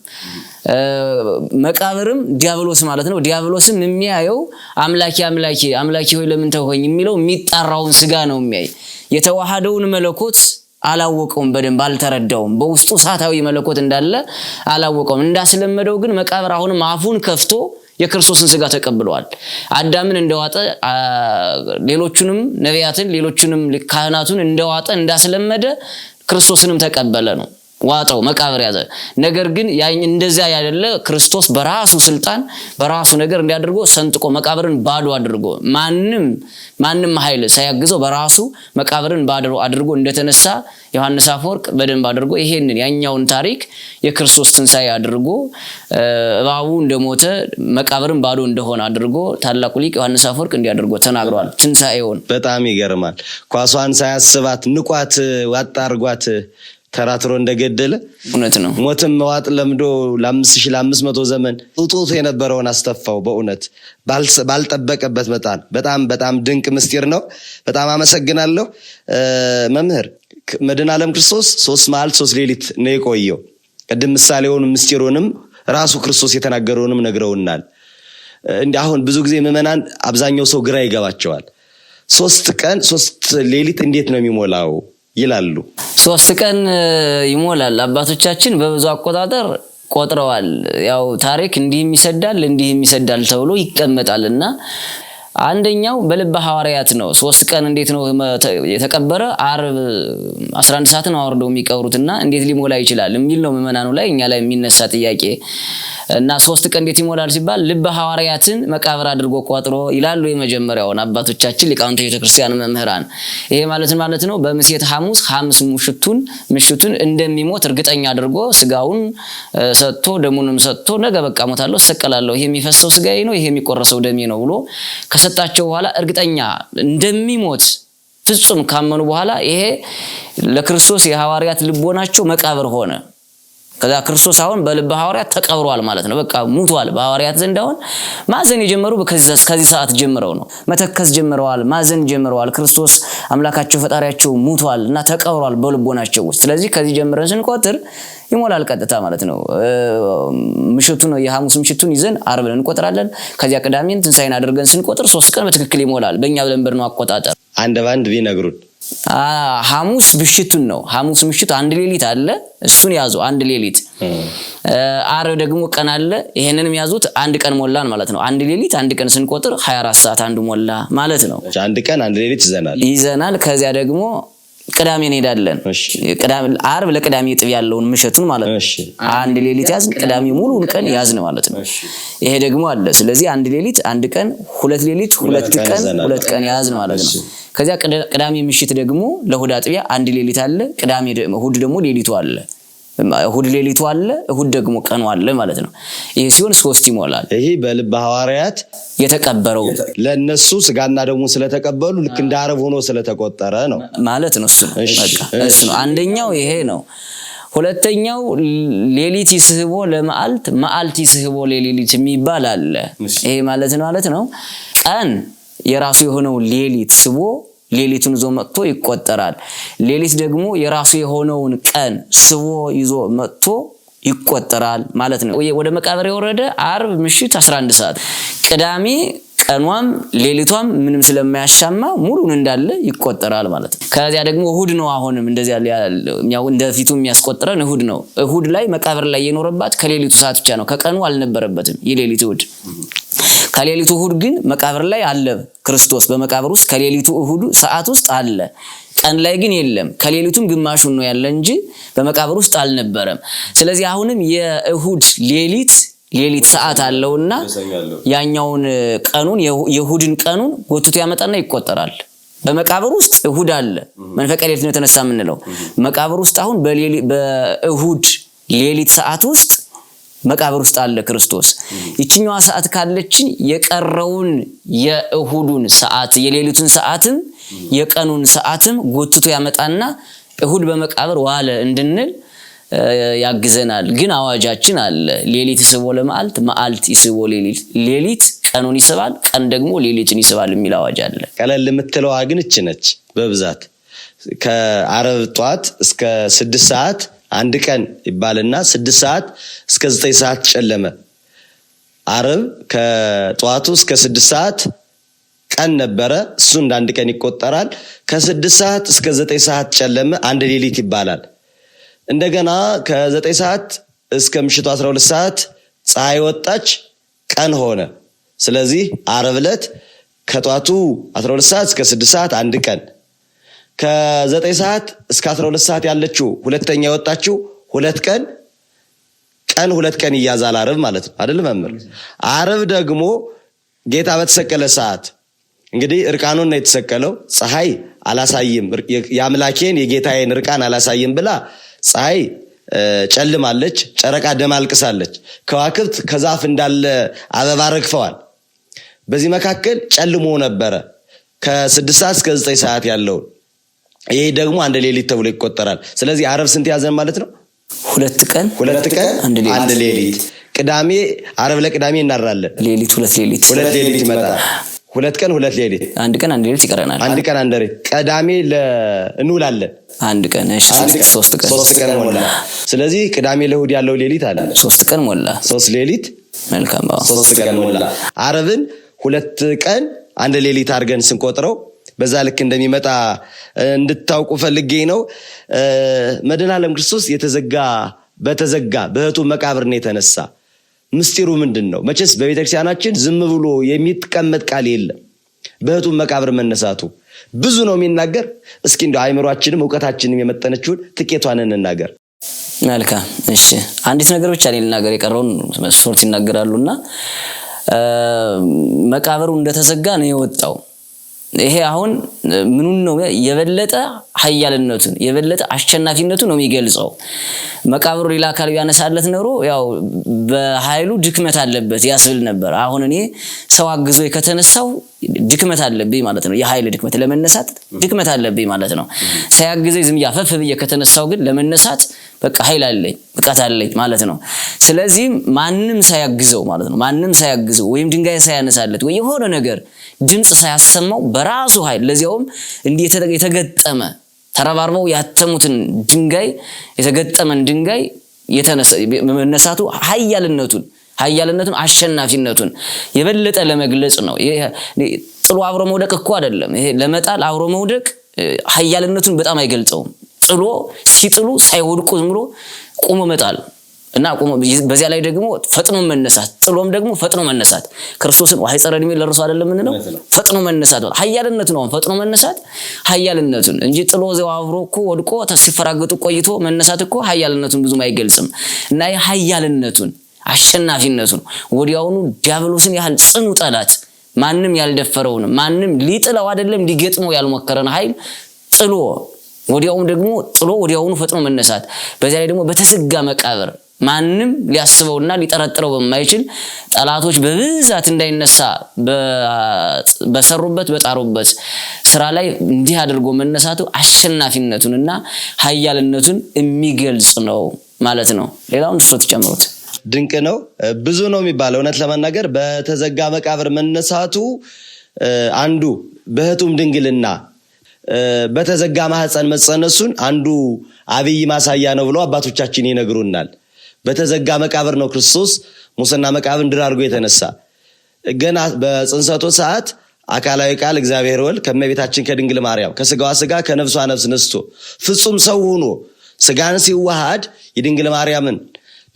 መቃብርም ዲያብሎስ ማለት ነው። ዲያብሎስም የሚያየው አምላኪ ሆይ ለምን ተውኸኝ የሚለው የሚጣራውን ስጋ ነው የሚያይ። የተዋሃደውን መለኮት አላወቀውም፣ በደንብ አልተረዳውም። በውስጡ እሳታዊ መለኮት እንዳለ አላወቀውም። እንዳስለመደው ግን መቃብር አሁንም አፉን ከፍቶ የክርስቶስን ስጋ ተቀብሏል። አዳምን እንደዋጠ ሌሎቹንም ነቢያትን ሌሎቹንም ካህናቱን እንደዋጠ እንዳስለመደ ክርስቶስንም ተቀበለ ነው። ዋጣው፣ መቃብር ያዘ። ነገር ግን እንደዚያ ያደለ ክርስቶስ በራሱ ስልጣን በራሱ ነገር እንዲያደርጎ ሰንጥቆ መቃብርን ባዶ አድርጎ ማንም ኃይል ሳያግዘው በራሱ መቃብርን ባዶ አድርጎ እንደተነሳ ዮሐንስ አፈወርቅ በደንብ አድርጎ ይሄንን ያኛውን ታሪክ የክርስቶስ ትንሣኤ አድርጎ እባቡ እንደሞተ መቃብርን ባዶ እንደሆነ አድርጎ ታላቁ ሊቅ ዮሐንስ አፈወርቅ እንዲያደርጎ ተናግሯል። ትንሣኤውን በጣም ይገርማል። ኳሷን ሳያስባት ንቋት ዋጣ አርጓት ተራትሮ እንደገደለ እውነት ነው። ሞትም መዋጥ ለምዶ ለ5500 ዘመን ጡት የነበረውን አስተፋው። በእውነት ባልጠበቀበት በጣም ድንቅ ምስጢር ነው። በጣም አመሰግናለሁ መምህር። መድኃኔ ዓለም ክርስቶስ 3 መዓልት 3 ሌሊት ነው የቆየው። ቅድም ምሳሌውን ምስጢሩንም ራሱ ክርስቶስ የተናገረውንም ነግረውናል። አሁን ብዙ ጊዜ ምዕመናን አብዛኛው ሰው ግራ ይገባቸዋል። 3 ቀን 3 ሌሊት እንዴት ነው የሚሞላው ይላሉ። 3 ቀን ይሞላል። አባቶቻችን በብዙ አቆጣጠር ቆጥረዋል። ያው ታሪክ እንዲህም ይሰዳል ተብሎ ይቀመጣልና አንደኛው በልበ ሐዋርያት ነው። 3 ቀን እንዴት ነው የተቀበረ? ዓርብ 11 ሰዓት ነው አወርደው የሚቀብሩትና እንዴት ሊሞላ ይችላል የሚል ነው ምዕመናኑ ላይ እኛ ላይ የሚነሳ ጥያቄ እና 3 ቀን እንዴት ይሞላል ሲባል ልበ ሐዋርያትን መቃብር አድርጎ ቆጥሮ ይላሉ የመጀመሪያውን አባቶቻችን ሊቃውንተ ቤተክርስቲያን መምህራን። ይሄ ማለት ነው በምሴት ሐሙስ ምሽቱን እንደሚሞት እርግጠኛ አድርጎ ስጋውን ሰጥቶ ደሙንም ሰጥቶ ነገ በቃ ሞታለሁ እሰቀላለሁ ይሄ የሚፈሰው ስጋዬ ነው ይሄ የሚቆረሰው ደሜ ነው ብሎ ከሰጣቸው በኋላ እርግጠኛ እንደሚሞት ፍጹም ካመኑ በኋላ ይሄ ለክርስቶስ የሐዋርያት ልቦናቸው መቃብር ሆነ። ከዛ ክርስቶስ አሁን በልበ ሐዋርያት ተቀብሯል ማለት ነው። በቃ ሙቷል። በሐዋርያት ዘንድ አሁን ማዘን የጀመሩ ከዚህ ሰዓት ጀምረው ነው። መተከስ ጀምረዋል፣ ማዘን ጀምረዋል። ክርስቶስ አምላካቸው ፈጣሪያቸው ሙቷል እና ተቀብሯል በልቦናቸው ውስጥ። ስለዚህ ከዚህ ጀምረን ስንቆጥር ይሞላል ቀጥታ ማለት ነው። ምሽቱን የሐሙስ ምሽቱን ይዘን ዓርብን እንቆጥራለን። ከዚያ ቅዳሜን ትንሳኤን አድርገን ስንቆጥር 3 ቀን በትክክል ይሞላል። በእኛ ብለን ነው አቆጣጠር። አንድ ባንድ ቢነግሩን። ሐሙስ ምሽቱን ነው። ሐሙስ ምሽት አንድ ሌሊት አለ፣ እሱን ያዙ። አንድ ሌሊት። ዓርብ ደግሞ ቀን አለ፣ ይሄንንም ያዙት። አንድ ቀን ሞላን ማለት ነው። አንድ ሌሊት አንድ ቀን ስንቆጥር 24 ሰዓት አንዱ ሞላ ማለት ነው። አንድ ቀን አንድ ሌሊት ይዘናል። ከዚያ ደግሞ ቅዳሜ እንሄዳለን። ዓርብ ለቅዳሜ ጥብ ያለውን ምሽቱን ማለት ነው። አንድ ሌሊት ያዝን፣ ቅዳሜ ሙሉን ቀን ያዝን ማለት ነው። ይሄ ደግሞ አለ። ስለዚህ አንድ ሌሊት አንድ ቀን፣ 2 ሌሊት 2 ቀን 2 ቀን ያዝን ማለት ነው። ከዚያ ቅዳሜ ምሽት ደግሞ ለእሑድ አጥቢያ አንድ ሌሊት አለ። እሑድ ደግሞ ሌሊቱ አለ። እሑድ ሌሊቱ አለ፣ እሑድ ደግሞ ቀኑ አለ ማለት ነው። ይሄ ሲሆን 3 ይሞላል። ይሄ በልበ ሐዋርያት የተቀበረው ለነሱ ስጋና ደግሞ ስለተቀበሉ ልክ እንደ ዓርብ ሆኖ ስለተቆጠረ ነው ማለት ነው። እሱ ነው አንደኛው ይሄ ነው። ሁለተኛው ሌሊት ይስህቦ ለመዓልት መዓልት ይስህቦ ለሌሊት የሚባል አለ። ይሄ ማለት ነው ቀን የራሱ የሆነው ሌሊት ስቦ ሌሊቱን ይዞ መጥቶ ይቆጠራል። ሌሊት ደግሞ የራሱ የሆነውን ቀን ስቦ ይዞ መጥቶ ይቆጠራል ማለት ነው። ወደ መቃብር የወረደ ዓርብ ምሽት 11 ሰዓት፣ ቅዳሜ ቀኗም ሌሊቷም ምንም ስለማያሻማ ሙሉን እንዳለ ይቆጠራል ማለት ነው። ከዚያ ደግሞ እሑድ ነው። አሁንም እንደዚያ ያው እንደፊቱ የሚያስቆጥረን እሑድ ነው። እሑድ ላይ መቃብር ላይ የኖረባት ከሌሊቱ ሰዓት ብቻ ነው። ከቀኑ አልነበረበትም የሌሊቱ እሑድ። ከሌሊቱ እሑድ ግን መቃብር ላይ አለ ክርስቶስ በመቃብር ውስጥ ከሌሊቱ እሑድ ሰዓት ውስጥ አለ። ቀን ላይ ግን የለም። ከሌሊቱም ግማሹን ነው ያለ እንጂ በመቃብር ውስጥ አልነበረም። ስለዚህ አሁንም የእሑድ ሌሊት ሰዓት አለውና ያኛውን ቀኑን የእሑድን ቀኑን ጎትቶ ያመጣና ይቆጠራል። በመቃብር ውስጥ እሑድ አለ። መንፈቀ ሌሊት ነው የተነሳ የምንለው መቃብር ውስጥ አሁን በእሑድ ሌሊት ሰዓት ውስጥ መቃብር ውስጥ አለ ክርስቶስ። ይችኛዋ ሰዓት ካለችን የቀረውን የእሑዱን ሰዓት የሌሊቱን ሰዓትም የቀኑን ሰዓትም ጎትቶ ያመጣና እሑድ በመቃብር ዋለ እንድንል ያግዘናል። ግን አዋጃችን አለ። ሌሊት ይስቦ ለመዓልት መዓልት ይስቦ ሌሊት ቀኑን ይስባል፣ ቀን ደግሞ ሌሊትን ይስባል የሚል አዋጅ አለ። ቀለል የምትለዋ ግን እች ነች በብዛት ከዓርብ ጧት እስከ 6 ሰዓት አንድ ቀን ይባልና 6 ሰዓት እስከ 9 ሰዓት ጨለመ። ዓርብ ከጧቱ እስከ 6 ሰዓት ቀን ነበረ፣ እሱ እንደ አንድ ቀን ይቆጠራል። ከ6 ሰዓት እስከ 9 ሰዓት ጨለመ፣ አንድ ሌሊት ይባላል። እንደገና ከ9 ሰዓት እስከ ምሽቱ 12 ሰዓት ፀሐይ ወጣች፣ ቀን ሆነ። ስለዚህ ዓርብ ዕለት ከጧቱ 12 ሰዓት እስከ 6 ሰዓት አንድ ቀን፣ ከ9 ሰዓት እስከ 12 ሰዓት ያለችው ሁለተኛ የወጣችው 2 ቀን 2 ቀን ይያዛል ዓርብ ማለት ነው አይደል መምህር? ዓርብ ደግሞ ጌታ በተሰቀለ ሰዓት እንግዲህ እርቃኑን ነው የተሰቀለው። ፀሐይ አላሳይም የአምላኬን የጌታዬን እርቃን አላሳይም ብላ ፀሐይ ጨልማለች፣ ጨረቃ ደም አልቅሳለች፣ ከዋክብት ከዛፍ እንዳለ አበባ ረግፈዋል። በዚህ መካከል ጨልሞ ነበረ ከ6 ሰዓት እስከ 9 ሰዓት ያለውን። ይሄ ደግሞ አንድ ሌሊት ተብሎ ይቆጠራል። ስለዚህ ዓርብ ስንት ያዘን ማለት ነው? 2 ቀን አንድ ሌሊት። ቅዳሜ ዓርብ ለቅዳሜ እናራለን። ሌሊት 2 ሌሊት ይመጣል። 2 ቀን 2 ሌሊት፣ አንድ ቀን አንድ ሌሊት ይቀረናል። አንድ ቀን አንድ ሌሊት። ቅዳሜ እንውላለን። አንድ ቀን 3 ቀን ሞላ። ስለዚህ ቅዳሜ ለእሑድ ያለው ሌሊት አለ 3 ቀን ሞላ። 3 ሌሊት መልካም። 3 ቀን ሞላ። ዓርብን 2 ቀን አንድ ሌሊት አድርገን ስንቆጥረው በዛ ልክ እንደሚመጣ እንድታውቁ ፈልጌ ነው። መድኃኔዓለም ክርስቶስ በተዘጋ በሕቱ መቃብር ነው የተነሳ። ምስጢሩ ምንድን ነው? መቼስ በቤተክርስቲያናችን ዝም ብሎ የሚቀመጥ ቃል የለም። በእህቱም መቃብር መነሳቱ ብዙ ነው የሚናገር። እስኪ እንደው አይምሮአችንም ዕውቀታችንም የመጠነችውን ጥቂቷን እንናገር። መልካም እሺ፣ አንዲት ነገር ብቻ ልናገር፣ የቀረውን ሶርት ይናገራሉና መቃብሩ እንደተዘጋ ነው የወጣው። ይሄ አሁን ምኑን ነው የበለጠ ኃያልነቱን የበለጠ አሸናፊነቱን ነው የሚገልጸው። መቃብሩ ሌላ አካል ያነሳለት ኖሮ ያው በኃይሉ ድክመት አለበት ያስብል ነበር። አሁን እኔ ሰው አግዞ ከተነሳው ድክመት አለብኝ ማለት ነው። የኃይል ድክመት ለመነሳት ድክመት አለብኝ ማለት ነው። ሳያግዘኝ ዝም ያፈፍ ብዬ ከተነሳው ግን ለመነሳት በቃ ኃይል አለኝ ብቃት አለኝ ማለት ነው። ስለዚህ ማንም ሳያግዘው ማለት ነው ማንም ሳያግዘው ወይም ድንጋይ ሳያነሳለት ወይ የሆነ ነገር ድምጽ ሳያሰማው በራሱ ኃይል ለዚያውም እንዲህ የተገጠመ ተረባርበው ያተሙትን ድንጋይ የተገጠመን ድንጋይ መነሳቱ ኃያልነቱን አሸናፊነቱን የበለጠ ለመግለጽ ነው። ጥሎ አብሮ መውደቅ እኮ አይደለም። ይሄ ለመጣል አብሮ መውደቅ ኃያልነቱን በጣም አይገልጸውም። ጥሎ ሲጥሉ ሳይወድቁ ዝም ብሎ ቆሞ መጣል እና ቆሞ በዚያ ላይ ደግሞ ፈጥኖ መነሳት ጥሎም ደግሞ ፈጥኖ መነሳት ክርስቶስን ወሐይጸረ ዕድሜ ለርሱ አይደለም ምን ነው ፈጥኖ መነሳት ኃያልነቱ ነው። ፈጥኖ መነሳት ኃያልነቱን እንጂ ጥሎ ዘው አብሮ እኮ ወድቆ ሲፈራገጡ ቆይቶ መነሳት እኮ ኃያልነቱን ብዙም አይገልጽም። እና የኃያልነቱን አሸናፊነቱን ወዲያውኑ ዲያብሎስን ያህል ጽኑ ጠላት ማንም ያልደፈረውን ማንም ሊጥለው አይደለም ሊገጥመው ያልሞከረን ኃይል ጥሎ ወዲያውኑ ፈጥኖ መነሳት በዚያ ላይ ደግሞ በተዘጋ መቃብር ማንም ሊያስበውና ሊጠረጥረው በማይችል ጠላቶች በብዛት እንዳይነሳ በሰሩበት በጣሩበት ስራ ላይ እንዲህ አድርጎ መነሳቱ አሸናፊነቱንና ኃያልነቱን የሚገልጽ ነው ማለት ነው። ሌላውን እሱት ጨምሩት። ድንቅ ነው። ብዙ ነው የሚባለው እውነት ለመናገር በተዘጋ መቃብር መነሳቱ አንዱ በእህቱም ድንግልና በተዘጋ ማህፀን መጸነሱን አንዱ አብይ ማሳያ ነው ብሎ አባቶቻችን ይነግሩናል። በተዘጋ መቃብር ነው ክርስቶስ ሙስና መቃብር ድል አድርጎ የተነሳ። ገና በጽንሰቱ ሰዓት አካላዊ ቃል እግዚአብሔር ወልድ ከመቤታችን ከድንግል ማርያም ከስጋዋ ስጋ ከነፍሷ ነፍስ ነስቶ ፍጹም ሰው ሆኖ ስጋን ሲዋሃድ የድንግል ማርያምን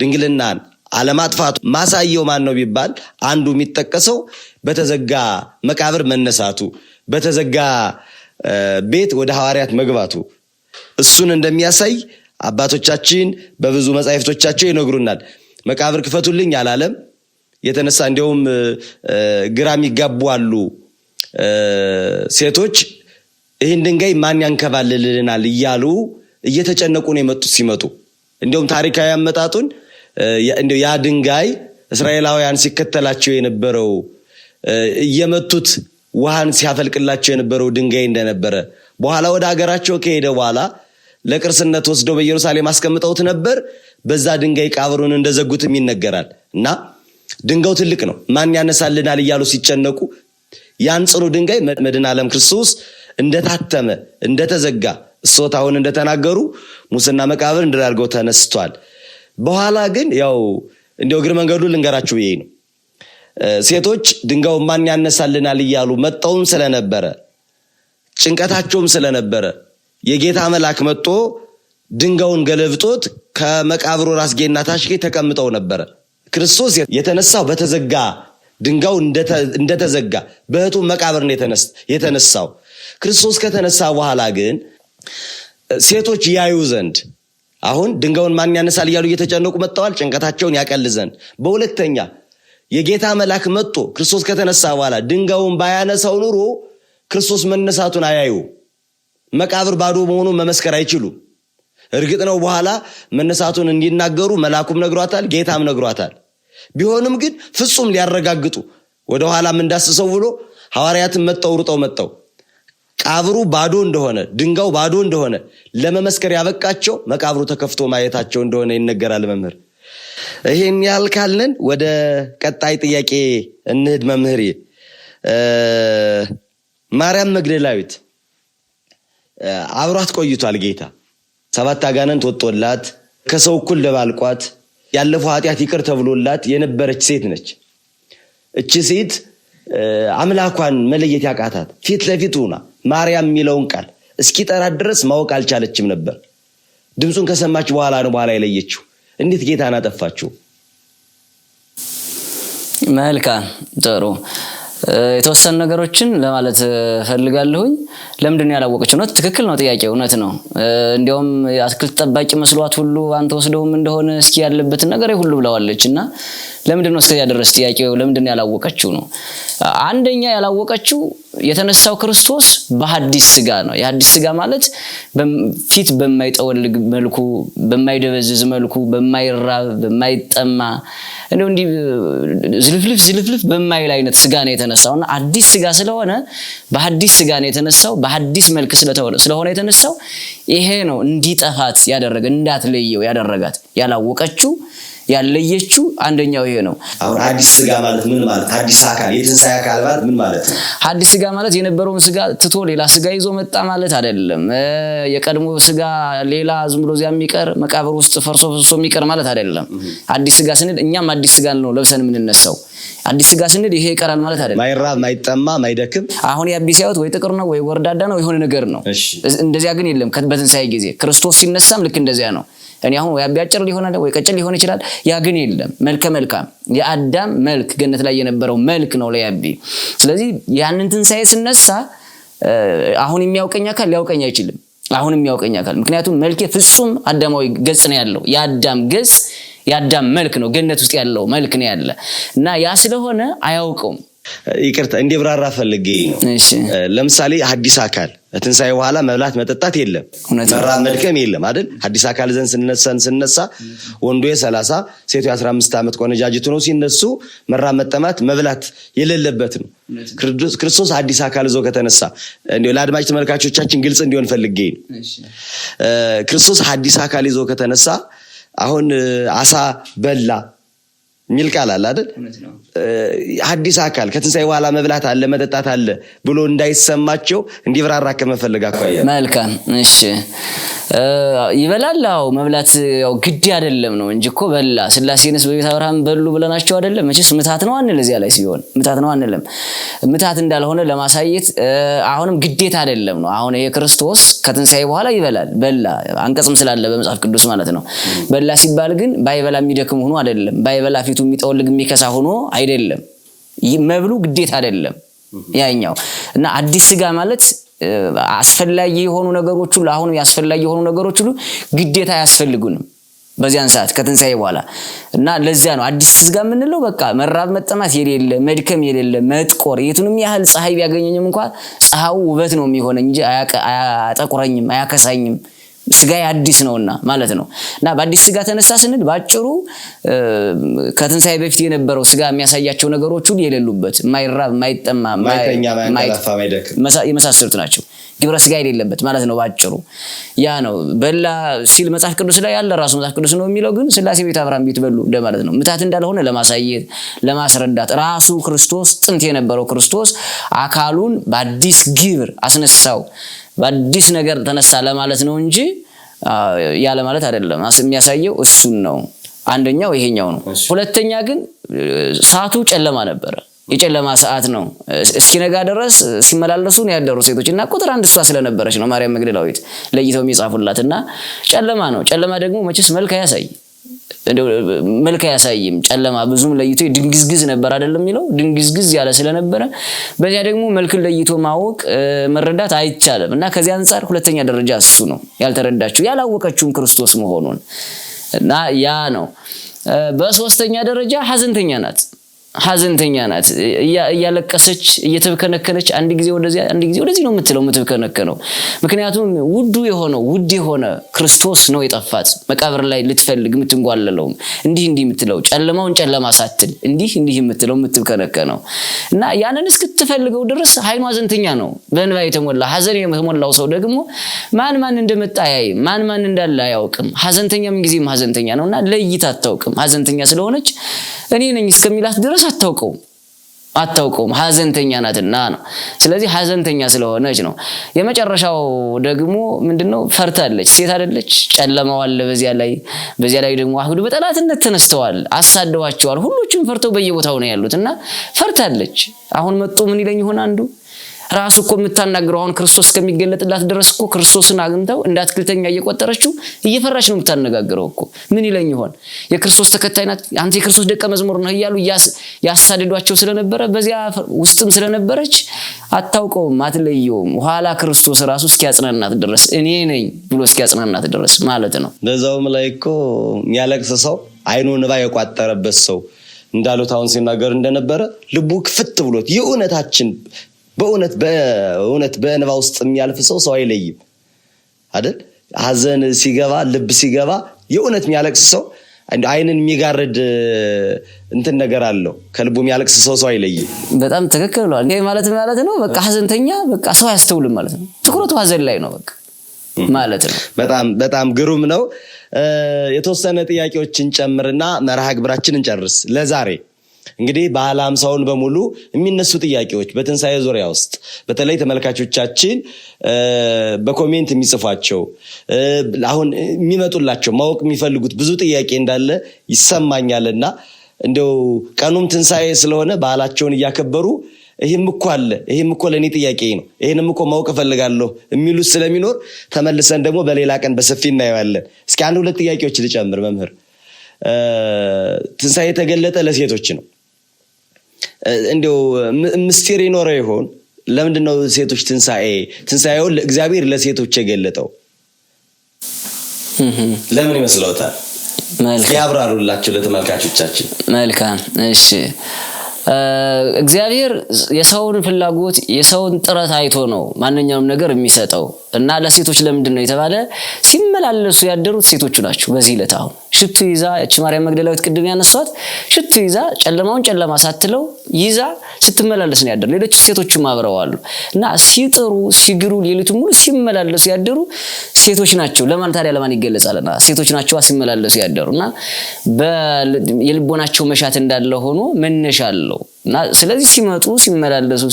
ድንግልናን አለማጥፋቱ ማሳየው ማን ነው ቢባል አንዱ የሚጠቀሰው በተዘጋ መቃብር መነሳቱ በተዘጋ ቤት ወደ ሐዋርያት መግባቱ እሱን እንደሚያሳይ አባቶቻችን በብዙ መጻሕፍቶቻቸው ይነግሩናል። መቃብር ክፈቱልኝ አላለም። የተነሳ እንደውም ግራም ይጋባሉ ሴቶች ይህን ድንጋይ ማን ያንከባልልልናል እያሉ እየተጨነቁ ነው የመጡት። ሲመጡ እንደውም ታሪካዊ አመጣጡን እንደው ያ ድንጋይ እስራኤላውያን ሲከተላቸው የነበረው እየመቱት ውሃን ሲያፈልቅላቸው የነበረው ድንጋይ እንደነበረ በኋላ ወደ ሀገራቸው ከሄደ በኋላ ለቅርስነት ወስደው በኢየሩሳሌም አስቀምጠውት ነበር። በዛ ድንጋይ ቀብሩን እንደዘጉትም ይነገራል። እና ድንጋዩ ትልቅ ነው ማን ያነሳልናል እያሉ ሲጨነቁ ያን ጽኑ ድንጋይ መድኃኔ ዓለም ክርስቶስ እንደታተመ እንደተዘጋ እሶታውን እንደተናገሩ ሙስና መቃብር እንድላርገው ተነስቷል። በኋላ ግን ያው እንደው እግር መንገዱ ልንገራችሁ ይሄ ነው። ሴቶች ድንጋዩን ማን ያነሳልናል እያሉ መጣውን ስለነበረ ጭንቀታቸውም ስለነበረ የጌታ መልአክ መጥቶ ድንጋዩን ገለብጦት ከመቃብሩ ራስጌና ታችጌ ተቀምጠው ነበር። ክርስቶስ የተነሳው በተዘጋ ድንጋዩ እንደተዘጋ በእህቱ መቃብር ነው የተነሳው። ክርስቶስ ከተነሳ በኋላ ግን ሴቶች ያዩ ዘንድ አሁን ድንጋዩን ማን ያነሳል እያሉ እየተጨነቁ መጣዋል ጭንቀታቸውን ያቀል ዘንድ። በሁለተኛ የጌታ መልአክ መጥቶ ክርስቶስ ከተነሳ በኋላ ድንጋዩን ባያነሳው ኑሮ ክርስቶስ መነሳቱን አያዩ መቃብር ባዶ መሆኑን መመስከር አይችሉ። እርግጥ ነው በኋላ መነሳቱን እንዲናገሩ መልአኩም ነግሯታል ጌታም ነግሯታል። ቢሆንም ግን ፍጹም ሊያረጋግጡ ወደ ኋላም እንዳስሰው ብሎ ሐዋርያትን ሩጠው መጣው ቀብሩ ባዶ እንደሆነ ድንጋዩ ባዶ እንደሆነ ለመመስከር ያበቃቸው መቃብሩ ተከፍቶ ማየታቸው እንደሆነ ይነገራል። መምህር ይሄን ያህል ካልን ወደ ቀጣይ ጥያቄ እንሂድ። መምህር ማርያም መግደላዊት አብሯት ቆይቷል ጌታ 7 አጋንንት ወጥቶላት ከሰው እኩል ደባልቋት ያለፈው ኃጢአት ይቅር ተብሎላት የነበረች ሴት ነች። እቺ ሴት አምላኳን መለየት ያቃታት ፊት ለፊት ሆና ማርያም የሚለውን ቃል እስኪጠራት ድረስ ማወቅ አልቻለችም ነበር። ድምጹን ከሰማች በኋላ ነው በኋላ የለየችው። እንዴት ጌታን አጠፋችው? መልካም ጥሩ። የተወሰኑ ነገሮችን ለማለት ፈልጋለሁኝ። ለምንድን ነው ያላወቀችው? ነው ትክክል ነው ጥያቄው፣ እውነት ነው። እንዲያውም አትክልት ጠባቂ መስሏት ሁሉ አንተ ወስደውም እንደሆነ እስኪ ያለበትን ነገር ሁሉ ብለዋለች። እና ለምንድን ነው እስከዚያ ድረስ ጥያቄው ለምንድን ነው ያላወቀችው ነው። አንደኛ ያላወቀችው የተነሳው ክርስቶስ በሐዲስ ስጋ ነው። የሐዲስ ስጋ ማለት ፊት በማይጠወልግ መልኩ፣ በማይደበዝዝ መልኩ፣ በማይራብ በማይጠማ እንደው እንዲህ ዝልፍልፍ በማይል አይነት ስጋ ነው የተነሳውና አዲስ ስጋ ስለሆነ በሐዲስ ስጋ ነው የተነሳው። በሐዲስ መልክ ስለሆነ የተነሳው ይሄ ነው እንዲጠፋት ያደረገ እንዳትለየው ያደረጋት። ያላወቀችው ያለየችው አንደኛው ይሄ ነው። አሁን አዲስ ስጋ ማለት ምን ማለት? አዲስ አካል የትንሣኤ አካል ማለት ምን ማለት ነው? አዲስ ስጋ ማለት የነበረውን ስጋ ትቶ ሌላ ስጋ ይዞ መጣ ማለት አይደለም። የቀድሞ ስጋ ሌላ ዝም ብሎ እዚያ የሚቀር መቃብር ውስጥ ፈርሶ የሚቀር ማለት አይደለም። አዲስ ስጋ ስንል እኛም አዲስ ስጋ ነው ለብሰን የምንነሳው። አዲስ ስጋ ስንል ይሄ ይቀራል ማለት አይደለም። ማይራብ ማይጠማ ማይደክም። አሁን ያቢሲያውት ወይ ጥቅር ነው ወይ ወርዳዳ ነው የሆነ ነገር ነው። እንደዚያ ግን የለም። በትንሣኤ ጊዜ ክርስቶስ ሲነሳም ልክ እንደዚያ ነው። እኔ አሁን ወይ አቢያጭር ሊሆን ወይ ቀጭን ሊሆን ይችላል። ያ ግን የለም። መልከ መልካም የአዳም መልክ ገነት ላይ የነበረው መልክ ነው ለያቢ። ስለዚህ ያንን ትንሣኤ ስነሳ አሁን የሚያውቀኝ አካል ሊያውቀኝ አይችልም። አሁን የሚያውቀኝ አካል ምክንያቱም መልኬ ፍጹም አዳማዊ ገጽ ነው ያለው። የአዳም ገጽ የአዳም መልክ ነው ገነት ውስጥ ያለው መልክ ነው ያለ እና ያ ስለሆነ አያውቀውም። ይቅርታ እንዲብራራ ፈልጌ ነው። ለምሳሌ ሐዲስ አካል ትንሣኤ በኋላ መብላት መጠጣት የለም፣ መራብ መድከም የለም አይደል? ሐዲስ አካል ዘንድ ስንነሳ ወንዱ 30 ሴቱ 15 ዓመት ቆነጃጅቱ ነው ሲነሱ መራብ መጠማት መብላት የሌለበት ነው። ክርስቶስ ሐዲስ አካል ይዞ ከተነሳ እንዴ ለአድማጭ ተመልካቾቻችን ግልጽ እንዲሆን ፈልጌ ነው። ክርስቶስ ሐዲስ አካል ይዞ ከተነሳ አሁን አሳ በላ ሚል ቃል አለ አይደል? ሐዲስ አካል ከትንሣኤ በኋላ መብላት አለ መጠጣት አለ ብሎ እንዳይሰማቸው እንዲብራራ ከመፈለግ አኳያ። መልካም እሺ። ይበላል። አዎ መብላት ያው ግድ አይደለም ነው እንጂ እኮ በላ ስላሴንስ በቤተ አብርሃም በሉ ብለናቸው አይደለም። መቼስ ምታት ነው አንል እዚያ ላይ ሲሆን ምታት ነው አንልም። ምታት እንዳልሆነ ለማሳየት አሁንም ግዴታ አይደለም ነው። አሁን ይሄ ክርስቶስ ከትንሣኤ በኋላ ይበላል በላ አንቀጽም ስላለ በመጽሐፍ ቅዱስ ማለት ነው። በላ ሲባል ግን ባይበላ የሚደክም ሆኖ አይደለም። ባይበላ ፊቱ የሚጠወልግ የሚከሳ ሆኖ አይደለም። መብሉ ግዴታ አይደለም ያኛው እና አዲስ ስጋ ማለት አስፈላጊ የሆኑ ነገሮች ሁሉ አሁን ያስፈላጊ የሆኑ ነገሮች ሁሉ ግዴታ ያስፈልጉንም በዚያን ሰዓት ከትንሣኤ በኋላ እና ለዚያ ነው አዲስ ስጋ የምንለው። በቃ መራብ መጠማት የሌለ መድከም የሌለ መጥቆር የቱንም ያህል ፀሐይ ቢያገኘኝም እንኳን ፀሐዩ ውበት ነው የሚሆነኝ እንጂ አያጠቁረኝም አያከሳኝም። ስጋ አዲስ ነውና ማለት ነው። እና በአዲስ ስጋ ተነሳ ስንል ባጭሩ ከትንሣኤ በፊት የነበረው ስጋ የሚያሳያቸው ነገሮች ሁሉ የሌሉበት ማይራብ ማይጠማ የመሳሰሉት ናቸው። ግብረ ስጋ የሌለበት ማለት ነው ባጭሩ። ያ ነው በላ ሲል መጽሐፍ ቅዱስ ላይ ያለ ራሱ መጽሐፍ ቅዱስ ነው የሚለው። ግን ስላሴ ቤተ አብርሃም ቤት በሉ ማለት ነው። ምታት እንዳልሆነ ለማሳየት ለማስረዳት ራሱ ክርስቶስ ጥንት የነበረው ክርስቶስ አካሉን በአዲስ ግብር አስነሳው በአዲስ ነገር ተነሳ ለማለት ነው እንጂ ያለ ማለት አይደለም። የሚያሳየው እሱን ነው። አንደኛው ይሄኛው ነው። ሁለተኛ ግን ሰዓቱ ጨለማ ነበረ። የጨለማ ሰዓት ነው። እስኪነጋ ድረስ ሲመላለሱ ነው ያደሩ ሴቶች እና ቁጥር 1 እሷ ስለነበረች ነው ማርያም መግደላዊት ለይተው የሚጻፉላትና ጨለማ ነው። ጨለማ ደግሞ መቼስ መልክ አያሳይ መልክ አያሳይም። ጨለማ ብዙም ለይቶ ድንግዝግዝ ነበር አይደለም የሚለው ድንግዝግዝ ያለ ስለነበረ በዚያ ደግሞ መልክን ለይቶ ማወቅ መረዳት አይቻልም። እና ከዚህ አንፃር ሁለተኛ ደረጃ እሱ ነው ያልተረዳችው ያላወቀችውን ክርስቶስ መሆኑን እና ያ ነው። በሶስተኛ ደረጃ ሐዘንተኛ ናት። እያለቀሰች እየተብከነከነች አንድ ጊዜ ወደዚህ ነው የምትብከነከነው። ምክንያቱም ውድ የሆነ ክርስቶስ ነው የጠፋት። መቃብር ላይ ልትፈልግ የምትንጓለለው እንዲህ የምትለው ጨለማውን ጨለማ ሳትል እንዲህ የምትለው የምትብከነከነው እና ያንን እስክትፈልገው ድረስ ኃይሉ ሐዘንተኛ ነው። በእንባ የተሞላ ሐዘን የተሞላው ሰው ደግሞ ማን እንደመጣ አያይም፣ ማን እንዳለ አያውቅም። ሐዘንተኛም ጊዜም ሐዘንተኛ ነውና ለይታ አታውቅም። ሐዘንተኛ ስለሆነች እኔ ነኝ እስከሚላት ድረስ አታውቀውም። ሐዘንተኛ ናትና ነው። ስለዚህ ሐዘንተኛ ስለሆነች ነው። የመጨረሻው ደግሞ ምንድነው? ፈርታለች። ሴት አይደለች? ጨለማው አለ በዚያ ላይ ደግሞ አይሁድ በጠላትነት ተነስተዋል፣ አሳደዋቸዋል። ሁሉም ፈርተው በየቦታው ነው ያሉትና ፈርታለች። አሁን መጡ ምን ይለኝ ይሆን አንዱ ራሱ እኮ የምታናግረው አሁን ክርስቶስ ከሚገለጥላት ድረስ እኮ ክርስቶስን አግኝተው እንደ አትክልተኛ እየቆጠረችው እየፈራች ነው የምታነጋግረው እኮ። ምን ይለኝ ይሆን? የክርስቶስ ተከታይ ናት፣ አንተ የክርስቶስ ደቀ መዝሙር ነህ እያሉ ያሳድዷቸው ስለነበረ በዚያ ውስጥም ስለነበረች አታውቀውም፣ አትለየውም። ኋላ ክርስቶስ ራሱ እስኪያጽናናት ድረስ እኔ ነኝ ብሎ እስኪያጽናናት ድረስ ማለት ነው። በዛውም ላይ እኮ የሚያለቅስ ሰው አይኑ እንባ የቋጠረበት ሰው እንዳሉት አሁን ሲናገር እንደነበረ ልቡ ክፍት ብሎት የእውነታችን በእውነት በእንባ ውስጥ የሚያልፍ ሰው አይለይም አይደል? ሐዘን ሲገባ ልብ ሲገባ የእውነት የሚያለቅስ ሰው አይንን የሚጋርድ እንትን ነገር አለው። ከልቡ የሚያለቅስ ሰው አይለይም። በጣም ትክክል ብለዋል። ይሄ ማለት ነው በቃ ሐዘንተኛ በቃ ሰው አያስተውልም ማለት ነው። ትኩረቱ ሐዘን ላይ ነው በቃ ማለት ነው። በጣም ግሩም ነው። የተወሰነ ጥያቄዎችን ጨምርና መርሃ ግብራችንን እንጨርስ። ለዛሬ እንግዲህ በዓለ ሃምሳውን በሙሉ የሚነሱ ጥያቄዎች በትንሣኤ ዙሪያ ውስጥ በተለይ ተመልካቾቻችን በኮሜንት የሚጽፏቸው አሁን የሚመጡላቸው ማወቅ የሚፈልጉት ብዙ ጥያቄ እንዳለ ይሰማኛልና እንደው ቀኑም ትንሣኤ ስለሆነ በዓላቸውን እያከበሩ ይሄም እኮ ለኔ ጥያቄ ነው፣ ይሄንም እኮ ማወቅ ፈልጋለሁ የሚሉት ስለሚኖር ተመልሰን ደግሞ በሌላ ቀን በሰፊ እናየዋለን። እስኪ አንድ ሁለት ጥያቄዎች ልጨምር መምህር። ትንሣኤ የተገለጠ ለሴቶች ነው። እንደው ምስጢር ይኖረው ይሆን? ለምንድነው ሴቶች ትንሣኤውን እግዚአብሔር ለሴቶች የገለጠው? ለምን ይመስለውታል? ያብራሩላችሁ ለተመልካቾቻችን። መልካም እሺ። እግዚአብሔር የሰውን ፍላጎት የሰውን ጥረት አይቶ ነው ማንኛውም ነገር የሚሰጠው እና ለሴቶች ለምንድነው የተባለ? ሲመላለሱ ያደሩት ሴቶቹ ናቸው። በዚህ ዕለት አሁን ሽቱ ይዛ እቺ ማርያም መግደላዊት ቅድም ያነሷት ሽቱ ይዛ ጨለማውን ጨለማ ሳትለው ይዛ ስትመላለስ ነው ያደሩ። ሌሎች ሴቶችም አብረዋሉ እና ሲጥሩ ሲግሩ ሌሊቱን ሙሉ ሲመላለሱ ያደሩ ሴቶች ናቸው። ለማን ታዲያ ለማን ይገለጻልና? ሴቶች ናቸው ሲመላለሱ ያደሩና የልቦናቸው መሻት እንዳለ ሆኖ መነሻ አለው እና ስለዚህ ሲመጡ ሲመላለሱ